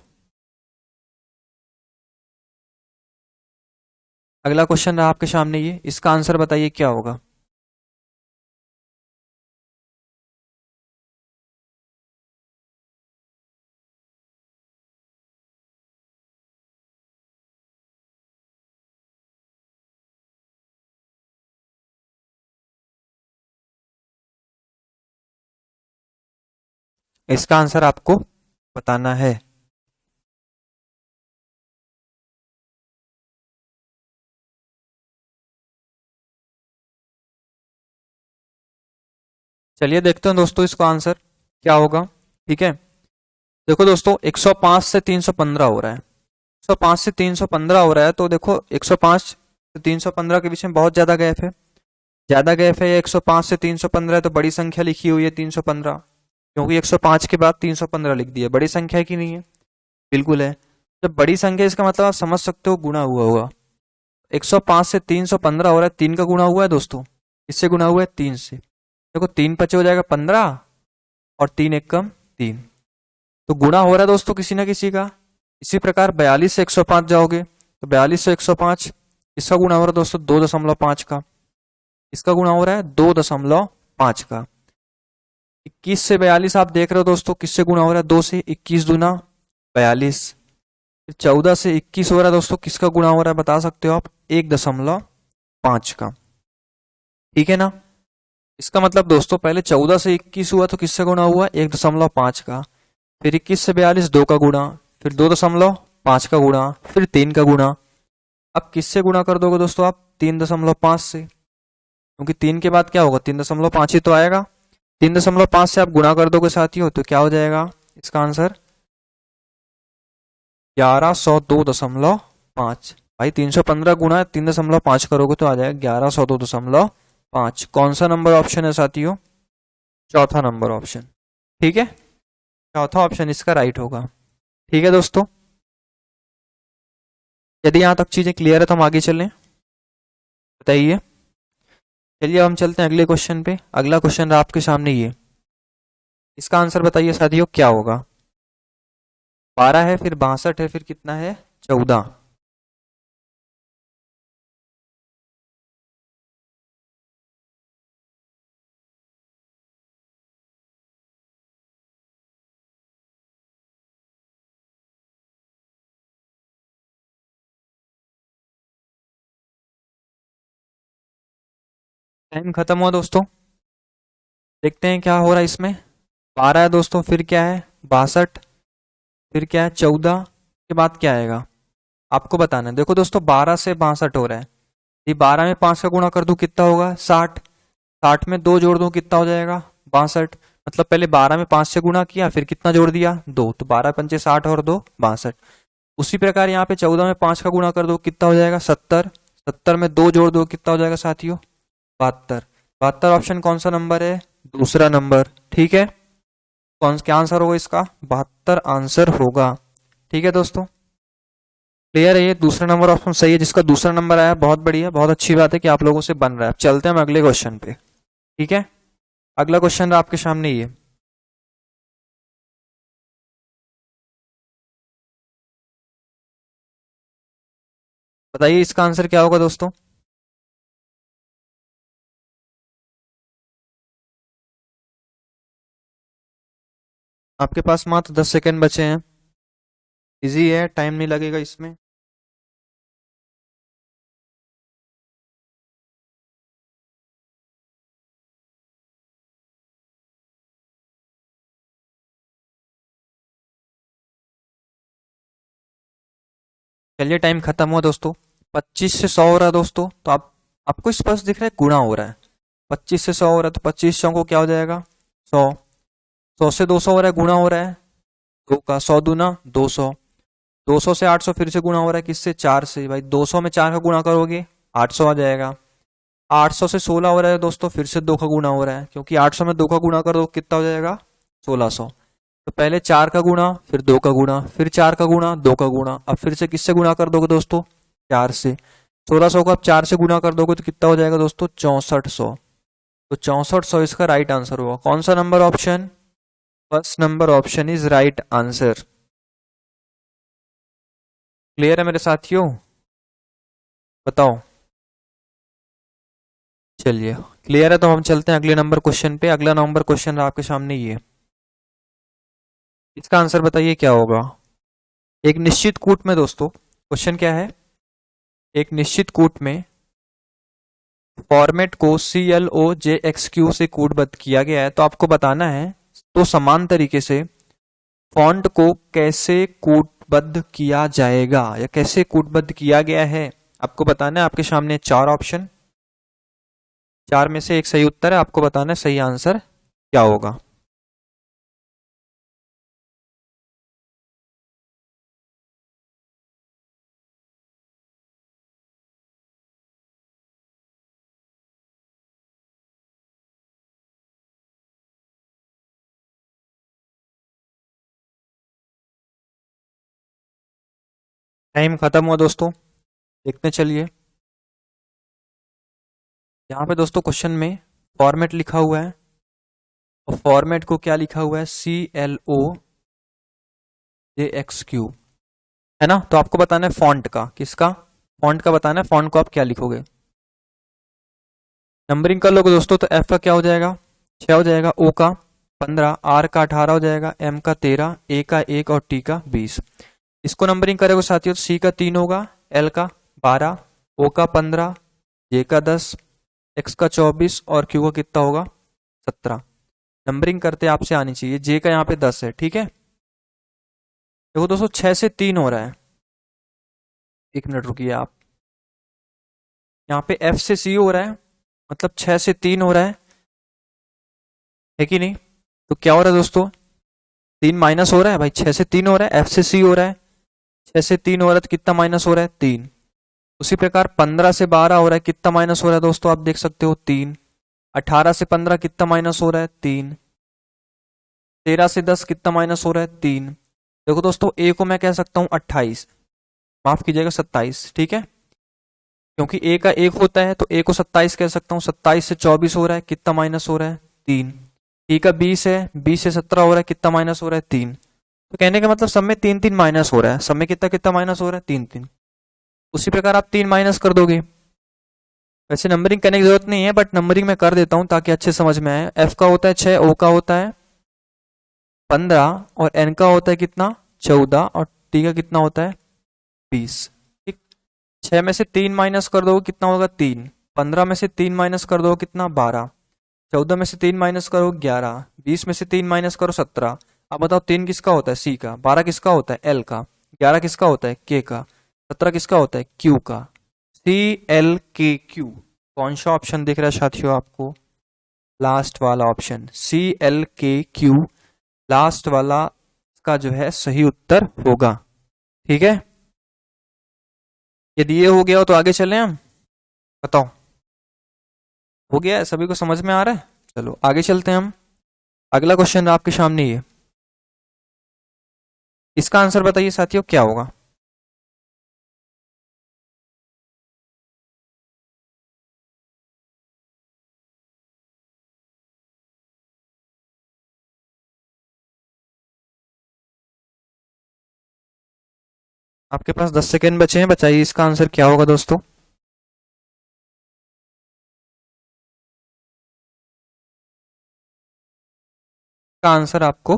अगला क्वेश्चन रहा आपके सामने, ये इसका आंसर बताइए क्या होगा। इसका आंसर आपको बताना है। चलिए देखते हैं दोस्तों इसका आंसर क्या होगा। ठीक है, देखो दोस्तों 105 से 315 हो रहा है। 105 से 315 हो रहा है, तो देखो 105 से 315 के बीच में बहुत ज्यादा गैप है। ज्यादा गैप है, 105 से 315 है, तो बड़ी संख्या लिखी हुई है 315, क्योंकि 105 के बाद 315 लिख दिया। बड़ी संख्या है कि नहीं है? बिल्कुल है। जब बड़ी संख्या, इसका मतलब आप समझ सकते हो गुणा हुआ हुआ। 105 से 315 हो रहा है, 3 का गुणा हुआ है दोस्तों। इससे गुणा हुआ है 3 से। देखो 3 पचे हो जाएगा 15, और 3 एक कम 3, तो गुणा हो रहा है दोस्तों किसी ना किसी का। इसी प्रकार 42 से 105 जाओगे तो 42 से 105 इसका गुणा हो रहा है दोस्तों 2.5 का, इसका गुणा हो रहा है 2.5 का। 21 से 42 आप देख रहे हो दोस्तों किससे गुणा हो रहा है, 2 से, 21 दूना 42। फिर 14 से 21 हो रहा है दोस्तों, किसका गुणा हो रहा है बता सकते हो आप, 1.5 का। ठीक है ना। इसका मतलब दोस्तों पहले 14 से 21 हुआ तो किससे गुणा हुआ, 1.5 का। फिर 21 से 42 2 का गुणा, फिर 2.5 का गुणा, फिर 3 का गुणा। अब किससे गुणा कर दोगे दोस्तों आप, 3.5 से, क्योंकि 3 के बाद क्या होगा 3.5 ही तो आएगा। 3.5 से आप गुणा कर दोगे साथियों तो क्या हो जाएगा इसका आंसर 1102.5। भाई 315 गुणा 3.5 करोगे तो आ जाएगा 1102.5। कौन सा नंबर ऑप्शन है साथियों, चौथा नंबर ऑप्शन। ठीक है, चौथा ऑप्शन इसका राइट होगा। ठीक है दोस्तों, यदि यहां तक चीजें क्लियर है तो हम आगे चलें, बताइए। चलिए अब हम चलते हैं अगले क्वेश्चन पे। अगला क्वेश्चन आपके सामने ये, इसका आंसर बताइए साथियों क्या होगा। 12 है, फिर 62 है, फिर कितना है 14। टाइम खत्म हुआ दोस्तों, देखते हैं क्या हो रहा है इसमें। 12 है दोस्तों, फिर क्या है 62, फिर क्या है 14 के बाद क्या आएगा आपको बताना है। देखो दोस्तों 12 से 62 हो रहा है, ये 12 में 5 का गुणा कर दूं कितना होगा 60, 60 में 2 जोड़ दूं कितना हो जाएगा 62। मतलब पहले 12 में 5 से गुणा किया, फिर कितना जोड़ दिया 2, तो 12 पंचे 60 और 2 62। उसी प्रकार यहाँ पे 14 में 5 का गुणा कर दो कितना हो जाएगा 70, 70 में 2 जोड़ दो कितना हो जाएगा साथियों 72। 72 ऑप्शन कौन सा नंबर है, दूसरा नंबर। ठीक है, कौन क्या आंसर होगा इसका, 72 आंसर होगा। ठीक है दोस्तों, क्लियर है, ये दूसरा नंबर ऑप्शन सही है। जिसका दूसरा नंबर आया बहुत बढ़िया, बहुत अच्छी बात है कि आप लोगों से बन रहा है। चलते हैं हम अगले क्वेश्चन पे। ठीक है, अगला क्वेश्चन आपके सामने ये, बताइए इसका आंसर क्या होगा दोस्तों। आपके पास मात्र 10 सेकंड बचे हैं, इजी है, टाइम नहीं लगेगा इसमें। चलिए टाइम खत्म हुआ दोस्तों। 25 से 100 हो रहा है दोस्तों, तो आपको स्पष्ट दिख रहा है गुणा हो रहा है। 25 से 100 हो रहा है तो 25 100 को क्या हो जाएगा 100। 100 से 200 हो रहा है, गुणा हो रहा है 2 का, 100 दूना 200। 200 से 800 फिर से गुणा हो रहा है किससे 4 से, भाई 200 में 4 का गुणा करोगे 800 आ जाएगा। 800 से 16 हो रहा है दोस्तों, फिर से 2 का गुणा हो रहा है, क्योंकि 800 में 2 का गुणा करो कितना हो जाएगा 1600। तो पहले 4 का गुणा, फिर 2 का गुणा, फिर 4 का गुणा, 2 का गुणा, अब फिर से किससे गुणा कर दोगे दोस्तों 4 से। 1600 को अब 4 से गुणा कर दोगे तो कितना हो जाएगा दोस्तों 6400। तो 6400 इसका राइट आंसर होगा। कौन सा number option, first number option is right answer. Clear है मेरे साथियों, बताओ। चलिए क्लियर है तो हम चलते हैं अगले नंबर क्वेश्चन पे। अगला नंबर क्वेश्चन आपके सामने ये, इसका आंसर बताइए क्या होगा। एक निश्चित कूट में दोस्तों, क्वेश्चन क्या है, एक निश्चित कूट में फॉर्मेट को CLOJXQ से कूटबद्ध किया गया है, तो आपको बताना है तो समान तरीके से फॉन्ट को कैसे कूटबद्ध किया जाएगा या कैसे कूटबद्ध किया गया है आपको बताना है। आपके सामने 4 ऑप्शन, 4 में से एक सही उत्तर है, आपको बताना है सही आंसर क्या होगा। टाइम खत्म हुआ दोस्तों, देखते चलिए। यहाँ पे दोस्तों क्वेश्चन में फॉर्मेट लिखा हुआ है, और फॉर्मेट को क्या लिखा हुआ है CLOJXQ, है ना। तो आपको बताना है फॉन्ट का, किसका, फॉन्ट का बताना है, फॉन्ट को आप क्या लिखोगे। नंबरिंग कर लोगे दोस्तों तो एफ का क्या हो जाएगा 6 हो जाएगा, ओ का 15, आर का 18 हो जाएगा, एम का 13, ए का 1 और टी का 20। इसको नंबरिंग करेगा साथियों तो सी का 3 होगा, एल का 12, ओ का 15, जे का 10, एक्स का 24 और क्यू का कितना होगा 17। नंबरिंग करते आपसे आनी चाहिए। जे का यहाँ पे 10 है, ठीक है। देखो दोस्तों 6 से 3 हो रहा है, एक मिनट रुकिए आप, यहाँ पे एफ से सी हो रहा है, मतलब 6 से 3 हो रहा है कि नहीं। तो क्या हो रहा है दोस्तों 3 माइनस हो रहा है भाई, 6 से 3 हो रहा है, एफ से सी हो रहा है, 6 से 3 हो रहा है तो कितना माइनस हो रहा है 3। उसी प्रकार 15 से 12 हो रहा है, कितना माइनस हो रहा है दोस्तों आप देख सकते हो 3। 18 से 15 कितना माइनस हो रहा है 3। 13 से 10 कितना माइनस हो रहा है 3। देखो दोस्तों ए को मैं कह सकता हूं 28, माफ कीजिएगा 27, ठीक है, क्योंकि ए का 1 होता है तो ए को 27 कह सकता हूं। 27 से 24 हो रहा है, कितना माइनस हो रहा है 3। टी का 20 है, 20 से 17 हो रहा है, कितना माइनस हो रहा है 3। तो कहने का मतलब सब में 3 3 माइनस हो रहा है, सब में कितना कितना माइनस हो रहा है 3 3। उसी प्रकार आप 3 माइनस कर दोगे। वैसे नंबरिंग करने की जरूरत नहीं है, बट नंबरिंग मैं कर देता हूं ताकि अच्छे समझ में आए। एफ का होता है 6, ओ का होता है 15 और एन का होता है कितना 14 और टी का कितना होता है 20। ठीक, 6 में से 3 माइनस कर दो कितना होगा 3। 15 में से 3 माइनस कर दो कितना 12। 14 में से 3 माइनस करो 11। 20 में से 3 माइनस करो 17। अब बताओ 3 किसका होता है सी का, 12 किसका होता है एल का, 11 किसका होता है के का, 17 किसका होता है क्यू का। सी एल के क्यू, कौन सा ऑप्शन दिख रहा है साथियों आपको, लास्ट वाला ऑप्शन सी एल के क्यू, लास्ट वाला का जो है सही उत्तर होगा। ठीक है, यदि ये हो गया हो तो आगे चलें हम, बताओ हो गया है, सभी को समझ में आ रहा है। चलो आगे चलते हैं हम। अगला क्वेश्चन आपके सामने ये, इसका आंसर बताइए साथियों क्या होगा। आपके पास 10 सेकेंड बचे हैं, बताइए इसका आंसर क्या होगा दोस्तों। का आंसर आपको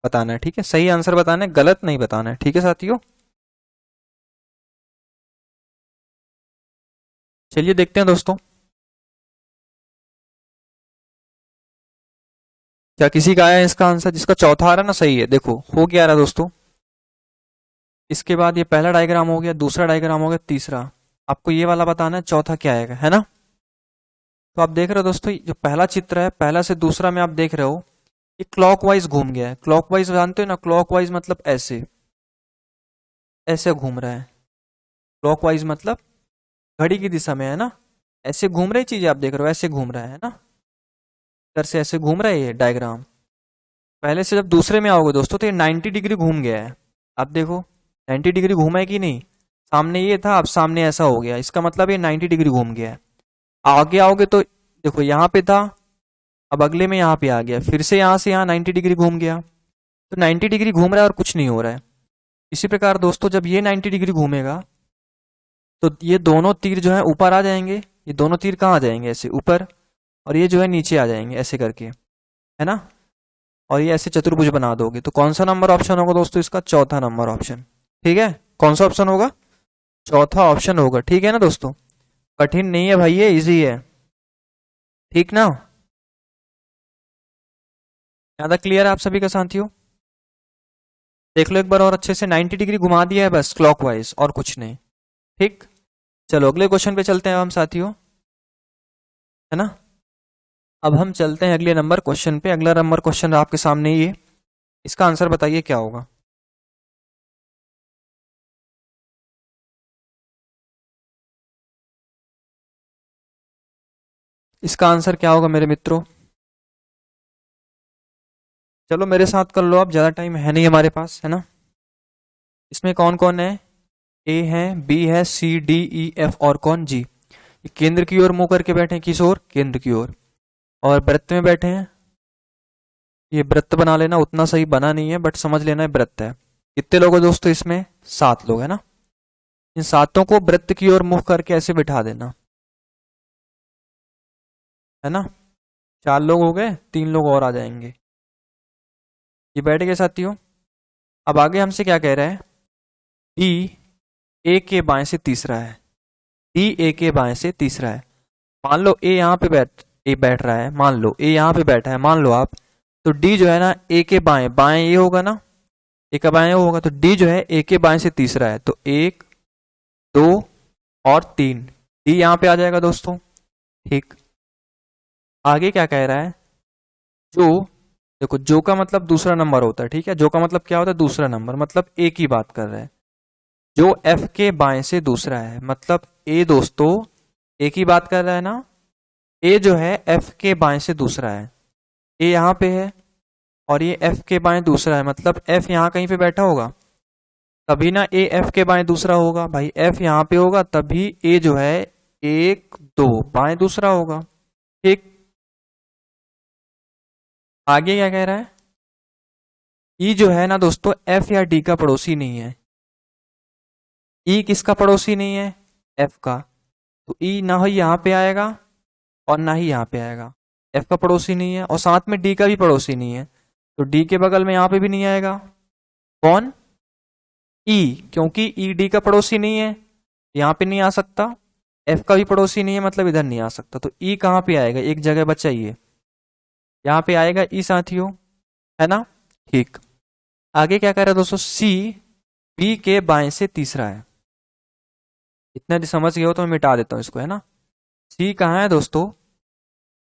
बताना है, ठीक है, सही आंसर बताना है, गलत नहीं बताना है, ठीक है साथियों। चलिए देखते हैं दोस्तों, क्या किसी का आया है इसका आंसर, जिसका चौथा आ रहा है ना सही है। देखो हो क्या रहा दोस्तों, इसके बाद ये पहला डायग्राम हो गया, दूसरा डायग्राम हो गया, तीसरा, आपको ये वाला बताना है चौथा क्या आएगा, है ना। तो आप देख रहे हो दोस्तों जो पहला चित्र है, पहला से दूसरा में आप देख रहे हो ये क्लॉकवाइज घूम गया है। क्लॉकवाइज जानते हो ना, क्लॉकवाइज मतलब ऐसे ऐसे घूम रहा है। क्लॉकवाइज मतलब घड़ी की दिशा में, है ना, ऐसे घूम रही चीज आप देख रहे हो, ऐसे घूम रहा है ना, इधर से ऐसे घूम रहा है ये डायग्राम। पहले से जब दूसरे में आओगे दोस्तों तो ये 90 डिग्री घूम गया है। आप देखो 90 डिग्री घूमा है कि नहीं, सामने ये था अब सामने ऐसा हो गया, इसका मतलब ये 90 डिग्री घूम गया है। आगे आओगे तो देखो यहाँ पे था, अब अगले में यहाँ पे आ गया, फिर से यहाँ से यहाँ 90 डिग्री घूम गया। तो 90 डिग्री घूम रहा है और कुछ नहीं हो रहा है। इसी प्रकार दोस्तों जब ये 90 डिग्री घूमेगा तो ये दोनों तीर जो है ऊपर आ जाएंगे। ये दोनों तीर कहाँ आ जाएंगे, ऐसे ऊपर, और ये जो है नीचे आ जाएंगे ऐसे करके, है ना, और ये ऐसे चतुर्भुज बना दोगे। तो कौन सा नंबर ऑप्शन होगा दोस्तों इसका, चौथा नंबर ऑप्शन। ठीक है, कौन सा ऑप्शन होगा, चौथा ऑप्शन होगा। ठीक है ना दोस्तों, कठिन नहीं है भाई, ये इजी है, ठीक ना। ज्यादा क्लियर है आप सभी का साथियों। देख लो एक बार और अच्छे से, 90 डिग्री घुमा दिया है बस क्लॉकवाइज, और कुछ नहीं। ठीक, चलो अगले क्वेश्चन पे चलते हैं हम साथियों, है ना। अब हम चलते हैं अगले नंबर क्वेश्चन पे। अगला नंबर क्वेश्चन आपके सामने ये, इसका आंसर बताइए क्या होगा। इसका आंसर क्या होगा मेरे मित्रों, चलो मेरे साथ कर लो आप, ज्यादा टाइम है नहीं हमारे पास, है ना। इसमें कौन कौन है, ए है, बी है, सी डी ई एफ और कौन जी। ये केंद्र की ओर मुंह करके बैठे हैं, किस ओर, केंद्र की ओर, और वृत्त में बैठे हैं। ये वृत्त बना लेना, उतना सही बना नहीं है बट समझ लेना है वृत्त है। कितने लोग हैं दोस्तों इसमें? 7 लोग है ना। इन सातों को वृत्त की ओर मुख करके ऐसे बिठा देना, है ना। 4 लोग हो गए, 3 लोग और आ जाएंगे। ये बैठ गए साथियों। अब आगे हमसे क्या कह रहा है? डी ए के बाएं से तीसरा है। डी ए के बाएं से तीसरा है। मान लो ए बैठ रहा है, मान लो ए यहाँ पे बैठा है, मान लो आप। तो डी जो है ना ए के बाएं, बाएं ये होगा ना, ए का बाएं होगा, तो डी जो है ए के बाएं से तीसरा है। तो 1 2 और 3, डी यहाँ पे आ जाएगा दोस्तों। ठीक, आगे क्या कह रहा है? जो, देखो जो का मतलब दूसरा नंबर होता है, ठीक है। जो का मतलब क्या होता है? दूसरा नंबर, मतलब ए की बात कर रहा है। जो एफ के बाएं से दूसरा है, मतलब ए दोस्तों ए की बात कर रहा है ना। ए जो है एफ के बाएं से दूसरा है। ए यहाँ पे है और ये एफ के बाएं दूसरा है, मतलब एफ यहाँ कहीं पे बैठा होगा तभी ना ए एफ के बाएं दूसरा होगा। भाई एफ यहाँ पे होगा तभी ए जो है 1 2 बाएं दूसरा होगा। ठीक, आगे क्या कह रहा है? ई जो है ना दोस्तों एफ या डी का पड़ोसी नहीं है। ई किसका पड़ोसी नहीं है? एफ का। तो ई ना ही यहाँ पे आएगा और ना ही यहाँ पे आएगा, एफ का पड़ोसी नहीं है, और साथ में डी का भी पड़ोसी नहीं है। तो डी के बगल में यहाँ पे भी नहीं आएगा। कौन? ई, क्योंकि ई डी का पड़ोसी नहीं है, यहाँ पे नहीं आ सकता। एफ का भी पड़ोसी नहीं है, मतलब इधर नहीं आ सकता। तो ई कहाँ पे आएगा? एक जगह बचा ये, यहाँ पे आएगा ई साथियों, है ना। ठीक, आगे क्या कर रहा है दोस्तों? सी बी के बाएं से तीसरा है। इतना यदि समझ गए हो तो मैं मिटा देता हूं इसको, है ना। सी कहाँ है दोस्तों?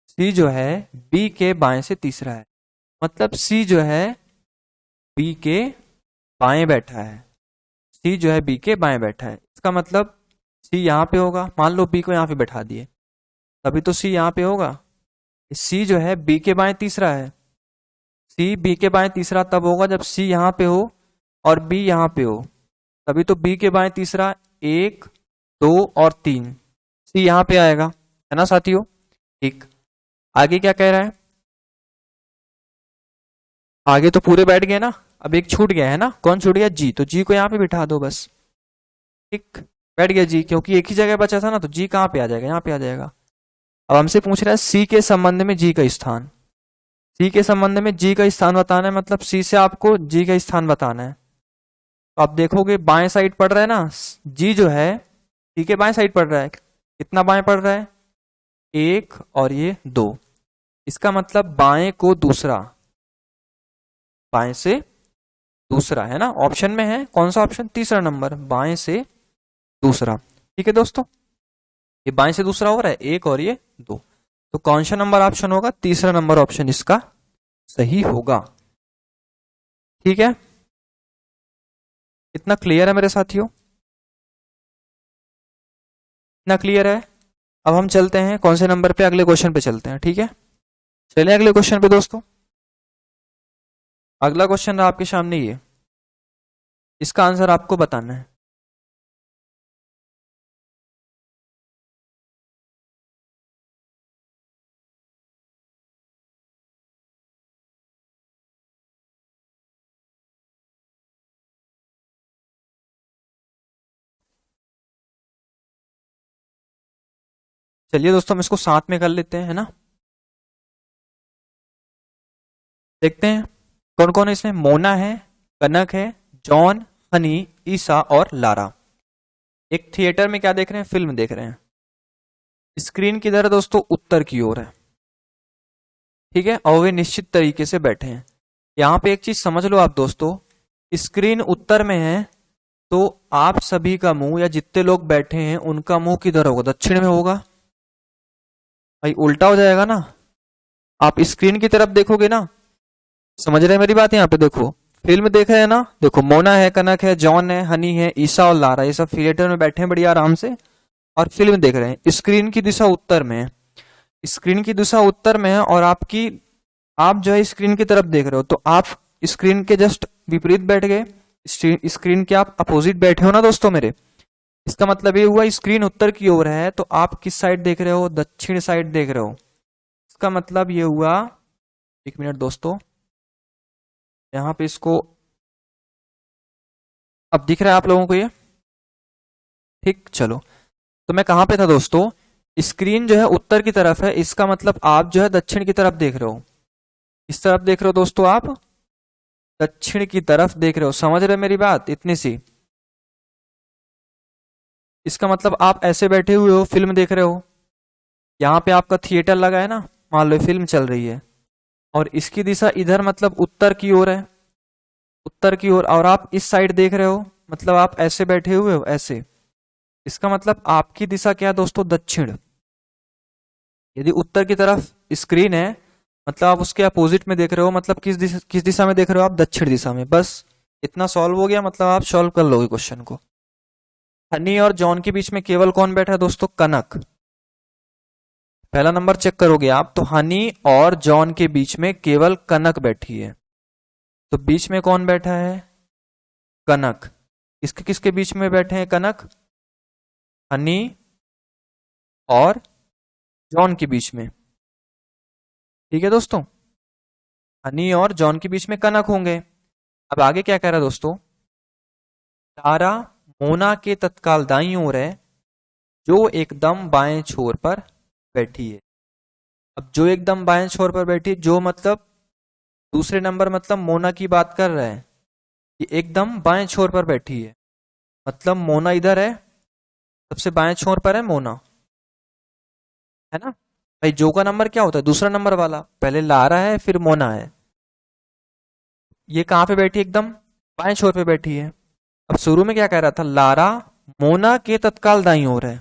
सी जो है बी के बाएं से तीसरा है, मतलब सी जो है बी के बाएं बैठा है। सी जो है बी के बाएं बैठा है, इसका मतलब सी यहाँ पे होगा। मान लो बी को यहाँ पे बैठा दिए, तभी तो सी यहाँ पे होगा। सी जो है बी के बाएं तीसरा है। सी बी के बाएं तीसरा तब होगा जब सी यहाँ पे हो और बी यहाँ पे हो, तभी तो बी के बाएं तीसरा 1 2 और 3, सी यहाँ पे आएगा, है ना साथियों। ठीक, आगे क्या कह रहा है? आगे तो पूरे बैठ गए ना, अब एक छूट गया है ना। कौन छूट गया? जी। तो जी को यहाँ पे बिठा दो बस। ठीक, बैठ गया जी, क्योंकि एक ही जगह बचा था ना, तो जी कहाँ पे आ जाएगा? यहाँ पे आ जाएगा। अब हमसे पूछ रहा है सी के संबंध में जी का स्थान। सी के संबंध में जी का स्थान बताना है, मतलब सी से आपको जी का स्थान बताना है। तो आप देखोगे बाएं साइड पड़ रहा है ना, जी जो है सी के बाएं साइड पड़ रहा है। कितना बाएं पड़ रहा है? 1 और ये 2, इसका मतलब बाएं को दूसरा, बाएं से दूसरा, है ना। ऑप्शन में है कौन सा ऑप्शन? तीसरा नंबर, बाएं से दूसरा। ठीक है दोस्तों, ये बाएं से दूसरा हो रहा है 1 और ये 2, तो कौन सा नंबर ऑप्शन होगा? तीसरा नंबर ऑप्शन इसका सही होगा। ठीक है, इतना क्लियर है मेरे साथियों? इतना क्लियर है? अब हम चलते हैं कौन से नंबर पे? अगले क्वेश्चन पे चलते हैं। ठीक है, चलिए अगले क्वेश्चन पे दोस्तों। अगला क्वेश्चन रहा आपके सामने ये, इसका आंसर आपको बताना है। चलिए दोस्तों हम इसको साथ में कर लेते हैं, है ना। देखते हैं कौन कौन है इसमें। मोना है, कनक है, जॉन, हनी, ईसा और लारा। एक थिएटर में क्या देख रहे हैं? फिल्म देख रहे हैं। स्क्रीन किधर है दोस्तों? उत्तर की ओर है। ठीक है, और वे निश्चित तरीके से बैठे हैं। यहां पे एक चीज समझ लो आप दोस्तों, स्क्रीन उत्तर में है तो आप सभी का मुंह या जितने लोग बैठे हैं उनका मुंह किधर होगा? दक्षिण में होगा। भाई उल्टा हो जाएगा ना, आप स्क्रीन की तरफ देखोगे ना। समझ रहे हैं मेरी बात? यहाँ पे देखो, फिल्म देख रहे हैं ना, देखो मोना है, कनक है, जॉन है, हनी है, ईसा और लारा, ये सब थिएटर में बैठे हैं बढ़िया आराम से और फिल्म देख रहे हैं। स्क्रीन की दिशा उत्तर में है, स्क्रीन की दिशा उत्तर में है और आप जो है स्क्रीन की तरफ देख रहे हो, तो आप स्क्रीन के जस्ट विपरीत बैठ गए। स्क्रीन के आप अपोजिट बैठे हो ना दोस्तों मेरे। इसका मतलब ये हुआ स्क्रीन उत्तर की ओर है तो आप किस साइड देख रहे हो? दक्षिण साइड देख रहे हो। इसका मतलब ये हुआ, एक मिनट दोस्तों, यहाँ पे इसको अब दिख रहा है आप लोगों को ये? ठीक, चलो। तो मैं कहाँ पे था दोस्तों? स्क्रीन जो है उत्तर की तरफ है, इसका मतलब आप जो है दक्षिण की तरफ देख रहे हो। इस तरफ देख रहे हो दोस्तों, आप दक्षिण की तरफ देख रहे हो। समझ रहे हो मेरी बात? इतनी सी। इसका मतलब आप ऐसे बैठे हुए हो, फिल्म देख रहे हो। यहाँ पे आपका थिएटर लगा है ना, मान लो फिल्म चल रही है, और इसकी दिशा इधर मतलब उत्तर की ओर है, उत्तर की ओर, और आप इस साइड देख रहे हो, मतलब आप ऐसे बैठे हुए हो, ऐसे। इसका मतलब आपकी दिशा क्या है दोस्तों? दक्षिण। यदि उत्तर की तरफ स्क्रीन है, मतलब आप उसके अपोजिट में देख रहे हो, मतलब किस दिशा में देख रहे हो आप? दक्षिण दिशा में। बस इतना सॉल्व हो गया, मतलब आप सॉल्व कर लोगे क्वेश्चन को। हनी और जॉन के बीच में केवल कौन बैठा है दोस्तों? कनक। पहला नंबर चेक करोगे आप तो हनी और जॉन के बीच में केवल कनक बैठी है। तो बीच में कौन बैठा है? कनक। किसके किसके बीच में बैठे हैं कनक? हनी और जॉन के बीच में। ठीक है दोस्तों, हनी और जॉन के बीच में कनक होंगे। अब आगे क्या कह रहा है दोस्तों? तारा मोना के तत्काल दाईं ओर है, जो एकदम बाएं छोर पर बैठी है। अब जो एकदम बाएं छोर पर बैठी, जो मतलब दूसरे नंबर, मतलब मोना की बात कर रहे हैं कि एकदम बाएं छोर पर बैठी है, मतलब मोना इधर है, सबसे बाएं छोर पर है मोना, है ना भाई? जो का नंबर क्या होता है? दूसरा नंबर वाला। पहले लारा है, फिर मोना है। ये कहाँ पे बैठी है? एकदम बाएं छोर पे बैठी है। अब शुरू में क्या कह रहा था? लारा मोना के तत्काल दाईं ओर है,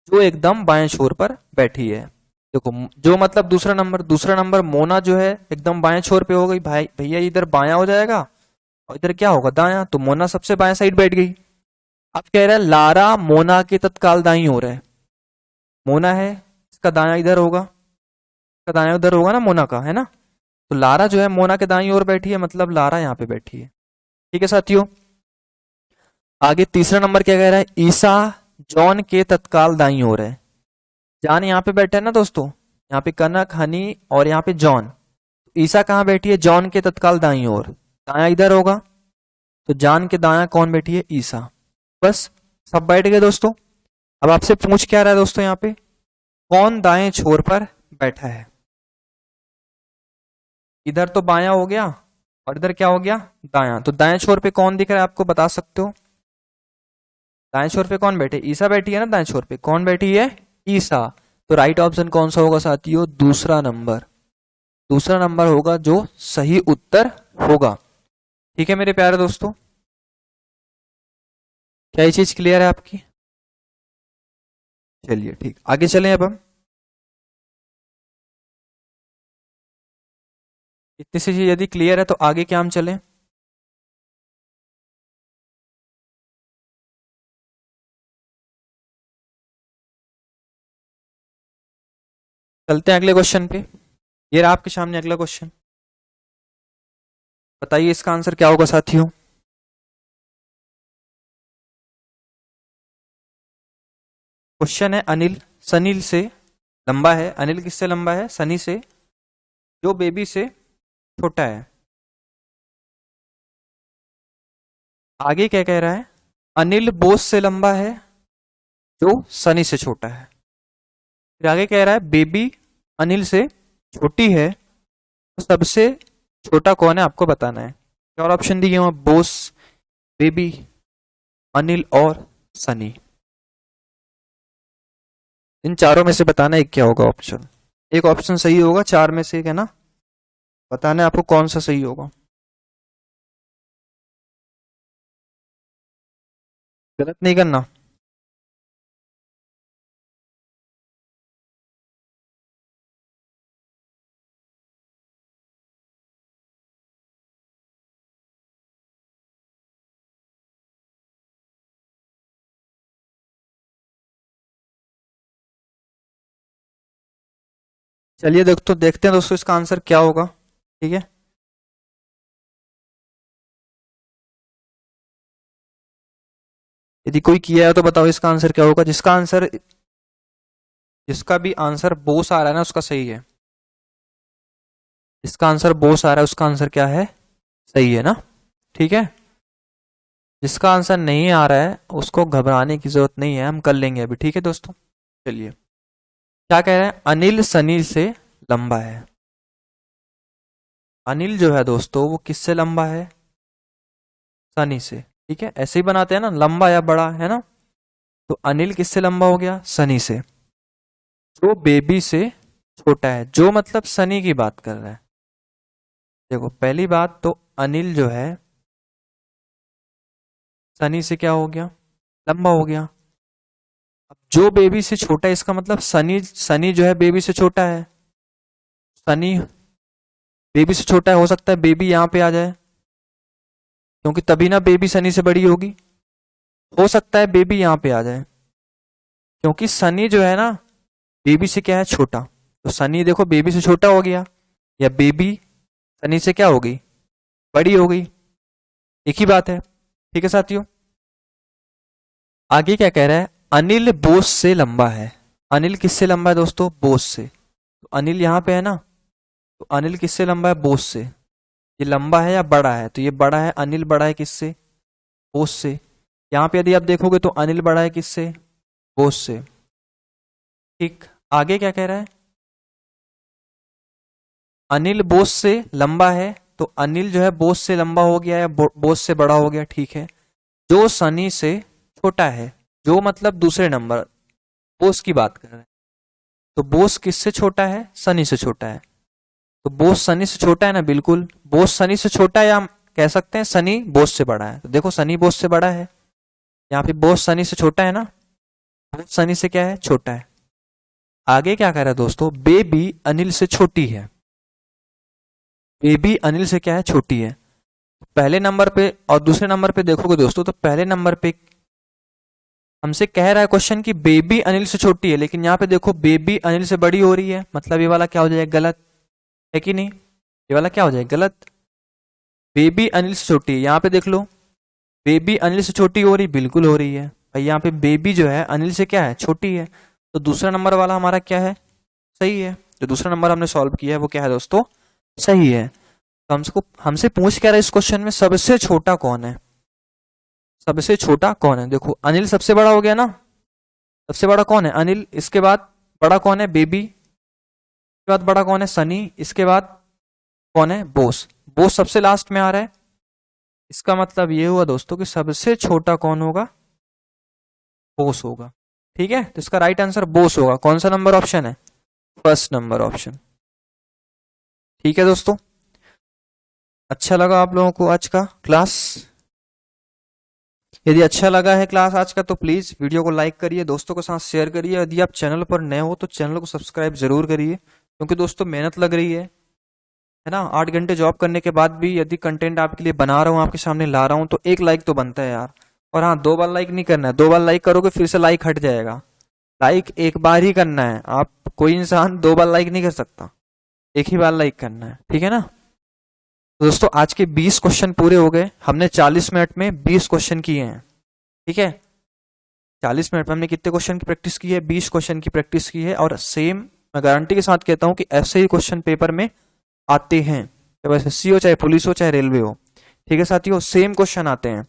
जो एकदम बाएं छोर पर बैठी है। देखो, जो मतलब दूसरा नंबर मोना जो है एकदम बाएं छोर पे हो गई भाई, भैया इधर बायां हो जाएगा और इधर क्या होगा? दायां। तो मोना सबसे बाएं साइड बैठ गई। अब कह रहा है लारा मोना के तत्काल दाईं ओर है। मोना है, इसका दायां इधर होगा, इसका दायां उधर होगा ना मोना का, है ना? तो लारा जो है मोना के दाईं ओर बैठी है, मतलब लारा यहाँ पे बैठी है। ठीक है साथियों। आगे तीसरा नंबर क्या कह रहा है? ईसा जॉन के तत्काल दाईं ओर है। जॉन यहाँ पे बैठा है ना दोस्तों, यहाँ पे कनक, हनी और यहाँ पे जॉन। ईसा कहाँ बैठी है? जॉन के तत्काल दाईं ओर। दायां इधर होगा, तो जॉन के दायां कौन बैठी है? ईसा। बस सब बैठ गए दोस्तों। अब आपसे पूछ क्या रहा है दोस्तों यहाँ पे? कौन दाएं छोर पर बैठा है? इधर तो बायां हो गया और इधर क्या हो गया? दायां। तो दाएं छोर पे कौन दिख रहा है आपको, बता सकते हो? दाएं छोर पे कौन बैठे? ईसा बैठी है ना दाएं छोर पे। कौन बैठी है? ईसा। तो राइट ऑप्शन कौन सा होगा साथियों? दूसरा नंबर। दूसरा नंबर होगा जो सही उत्तर होगा। ठीक है मेरे प्यारे दोस्तों, क्या ये चीज क्लियर है आपकी? चलिए ठीक, आगे चलें अब हम। इतनी सी चीज यदि क्लियर है तो आगे क्या हम चलें? चलते हैं अगले क्वेश्चन पे। ये रहा आपके सामने अगला क्वेश्चन। बताइए इसका आंसर क्या होगा साथियों? क्वेश्चन है अनिल सनील से लंबा है। अनिल किससे लंबा है? सनी से, जो बेबी से छोटा है। आगे क्या कह रहा है? अनिल बोस से लंबा है, जो सनी से छोटा है। फिर आगे कह रहा है बेबी अनिल से छोटी है, तो सबसे छोटा कौन है आपको बताना है। क्या और ऑप्शन दिए हुए? बोस, बेबी, अनिल और सनी। इन चारों में से बताना एक क्या होगा ऑप्शन। एक ऑप्शन सही होगा, चार में से एक, है ना? बताना है आपको कौन सा सही होगा। गलत नहीं करना। चलिए देखते हैं दोस्तों इसका आंसर क्या होगा। ठीक है, यदि कोई किया है तो बताओ इसका आंसर क्या होगा। जिसका भी आंसर बोस आ रहा है ना उसका सही है। जिसका आंसर बोस आ रहा है उसका आंसर क्या है? सही है ना? ठीक है। जिसका आंसर नहीं आ रहा है उसको घबराने की जरूरत नहीं है, हम कर लेंगे अभी। ठीक है दोस्तों, चलिए क्या कह रहे हैं, अनिल सनी से लंबा है। अनिल जो है दोस्तों वो किससे लंबा है, सनी से। ठीक है, ऐसे ही बनाते हैं ना, लंबा या बड़ा, है ना। तो अनिल किससे लंबा हो गया, सनी से। जो बेबी से छोटा है, जो मतलब सनी की बात कर रहा है। देखो पहली बात तो अनिल जो है सनी से क्या हो गया, लंबा हो गया। अब जो बेबी से छोटा है, इसका मतलब सनी जो है बेबी से छोटा है। सनी बेबी से छोटा है, हो सकता है बेबी यहाँ पे आ जाए, क्योंकि तभी ना बेबी सनी से बड़ी होगी। हो सकता है बेबी यहाँ पे आ जाए, क्योंकि सनी जो है ना बेबी से क्या है, छोटा। तो सनी देखो बेबी से छोटा हो गया, या बेबी सनी से क्या होगी, बड़ी हो गई। एक ही बात है। ठीक है साथियों, आगे क्या कह रहा है, अनिल बोस से लंबा है। अनिल किससे लंबा है दोस्तों, बोस से। तो अनिल यहाँ पे है ना, तो अनिल किससे लंबा है, बोस से। ये लंबा है या बड़ा है, तो ये बड़ा है, अनिल बड़ा है किससे, बोस से। यहाँ पे यदि आप देखोगे तो अनिल बड़ा है किससे, बोस से। ठीक, आगे क्या कह रहा है, अनिल बोस से लंबा है, तो अनिल जो है बोस से लंबा हो गया या बोस से बड़ा हो गया। ठीक है, जो सनी से छोटा है, जो मतलब दूसरे नंबर बोस की बात कर रहे हैं। तो बोस किससे छोटा है, सनी से छोटा है। तो बोस सनी से छोटा है ना, बिल्कुल बोस सनी से छोटा है, या हम कह सकते हैं सनी बोस से बड़ा है। तो देखो सनी बोस से बड़ा है, यहाँ पे बोस सनी से छोटा है ना, बोस सनी से क्या है, छोटा है। आगे क्या कह रहा है दोस्तों, बेबी अनिल से छोटी है। बेबी अनिल से क्या है, छोटी है। पहले नंबर पे और दूसरे नंबर पे देखोगे दोस्तों, तो पहले नंबर पे हमसे कह रहा है क्वेश्चन कि बेबी अनिल से छोटी है, लेकिन यहाँ पे देखो बेबी अनिल से बड़ी हो रही है, मतलब ये वाला क्या हो जाएगा, गलत है कि नहीं। ये वाला क्या हो जाएगा, गलत। बेबी अनिल से छोटी है, यहाँ पे देख लो बेबी अनिल से छोटी हो रही, बिल्कुल हो रही है भाई। यहाँ पे बेबी जो है अनिल से क्या है, छोटी है। तो दूसरा नंबर वाला हमारा क्या है, सही है। जो दूसरा नंबर हमने सॉल्व किया है वो क्या है दोस्तों, सही है। तो हमसे पूछ क्या रहा है इस क्वेश्चन में, सबसे छोटा कौन है, सबसे छोटा कौन है। देखो अनिल सबसे बड़ा हो गया ना, सबसे बड़ा कौन है, अनिल। इसके बाद बड़ा कौन है, बेबी। इसके बाद बड़ा कौन है, सनी। इसके बाद कौन है, बोस। बोस सबसे लास्ट में आ रहा है, इसका मतलब ये हुआ दोस्तों कि सबसे छोटा कौन होगा, बोस होगा। ठीक है, तो इसका राइट आंसर बोस होगा। कौन सा नंबर ऑप्शन है, फर्स्ट नंबर ऑप्शन। ठीक है दोस्तों, अच्छा लगा आप लोगों को आज का क्लास। यदि अच्छा लगा है क्लास आज का तो प्लीज वीडियो को लाइक करिए, दोस्तों के साथ शेयर करिए। यदि आप चैनल पर नए हो तो चैनल को सब्सक्राइब जरूर करिए, क्योंकि दोस्तों मेहनत लग रही है ना। 8 घंटे जॉब करने के बाद भी यदि कंटेंट आपके लिए बना रहा हूँ, आपके सामने ला रहा हूँ, तो एक लाइक तो बनता है यार। और हाँ, 2 बार लाइक नहीं करना है, 2 बार लाइक करोगे फिर से लाइक हट जाएगा। लाइक एक बार ही करना है, आप कोई इंसान 2 बार लाइक नहीं कर सकता, एक ही बार लाइक करना है। ठीक है ना। तो दोस्तों आज के 20 क्वेश्चन पूरे हो गए, हमने 40 मिनट में 20 क्वेश्चन किए हैं। ठीक है, 40 मिनट में हमने कितने क्वेश्चन की प्रैक्टिस की है, 20 क्वेश्चन की प्रैक्टिस की है। और सेम मैं गारंटी के साथ कहता हूं कि ऐसे ही क्वेश्चन पेपर में आते हैं, चाहे एसएससी हो, चाहे पुलिस हो, चाहे रेलवे हो। ठीक है साथियों, सेम क्वेश्चन आते हैं।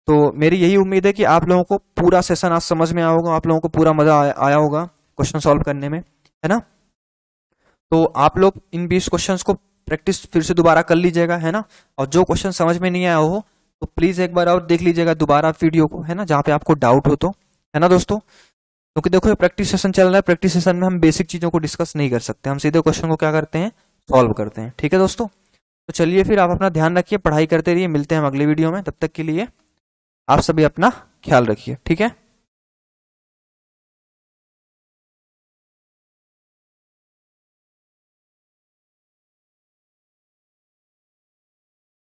तो मेरी यही उम्मीद है कि आप लोगों को पूरा सेशन आज समझ में आया होगा, आप लोगों को पूरा मजा आया होगा क्वेश्चन सॉल्व करने में, है ना। तो आप लोग इन 20 क्वेश्चंस को प्रैक्टिस फिर से दोबारा कर लीजिएगा, है ना। और जो क्वेश्चन समझ में नहीं आया हो तो प्लीज एक बार और देख लीजिएगा दोबारा वीडियो को, है ना, जहाँ पे आपको डाउट हो तो, है ना दोस्तों। क्योंकि देखो ये प्रैक्टिस सेशन चल रहा है, प्रैक्टिस सेशन में हम बेसिक चीजों को डिस्कस नहीं कर सकते, हम सीधे क्वेश्चन को क्या करते हैं, सॉल्व करते हैं। ठीक है दोस्तों, तो चलिए फिर आप अपना ध्यान रखिए, पढ़ाई करते रहिए, मिलते हैं हम अगले वीडियो में। तब तक के लिए आप सभी अपना ख्याल रखिए। ठीक है।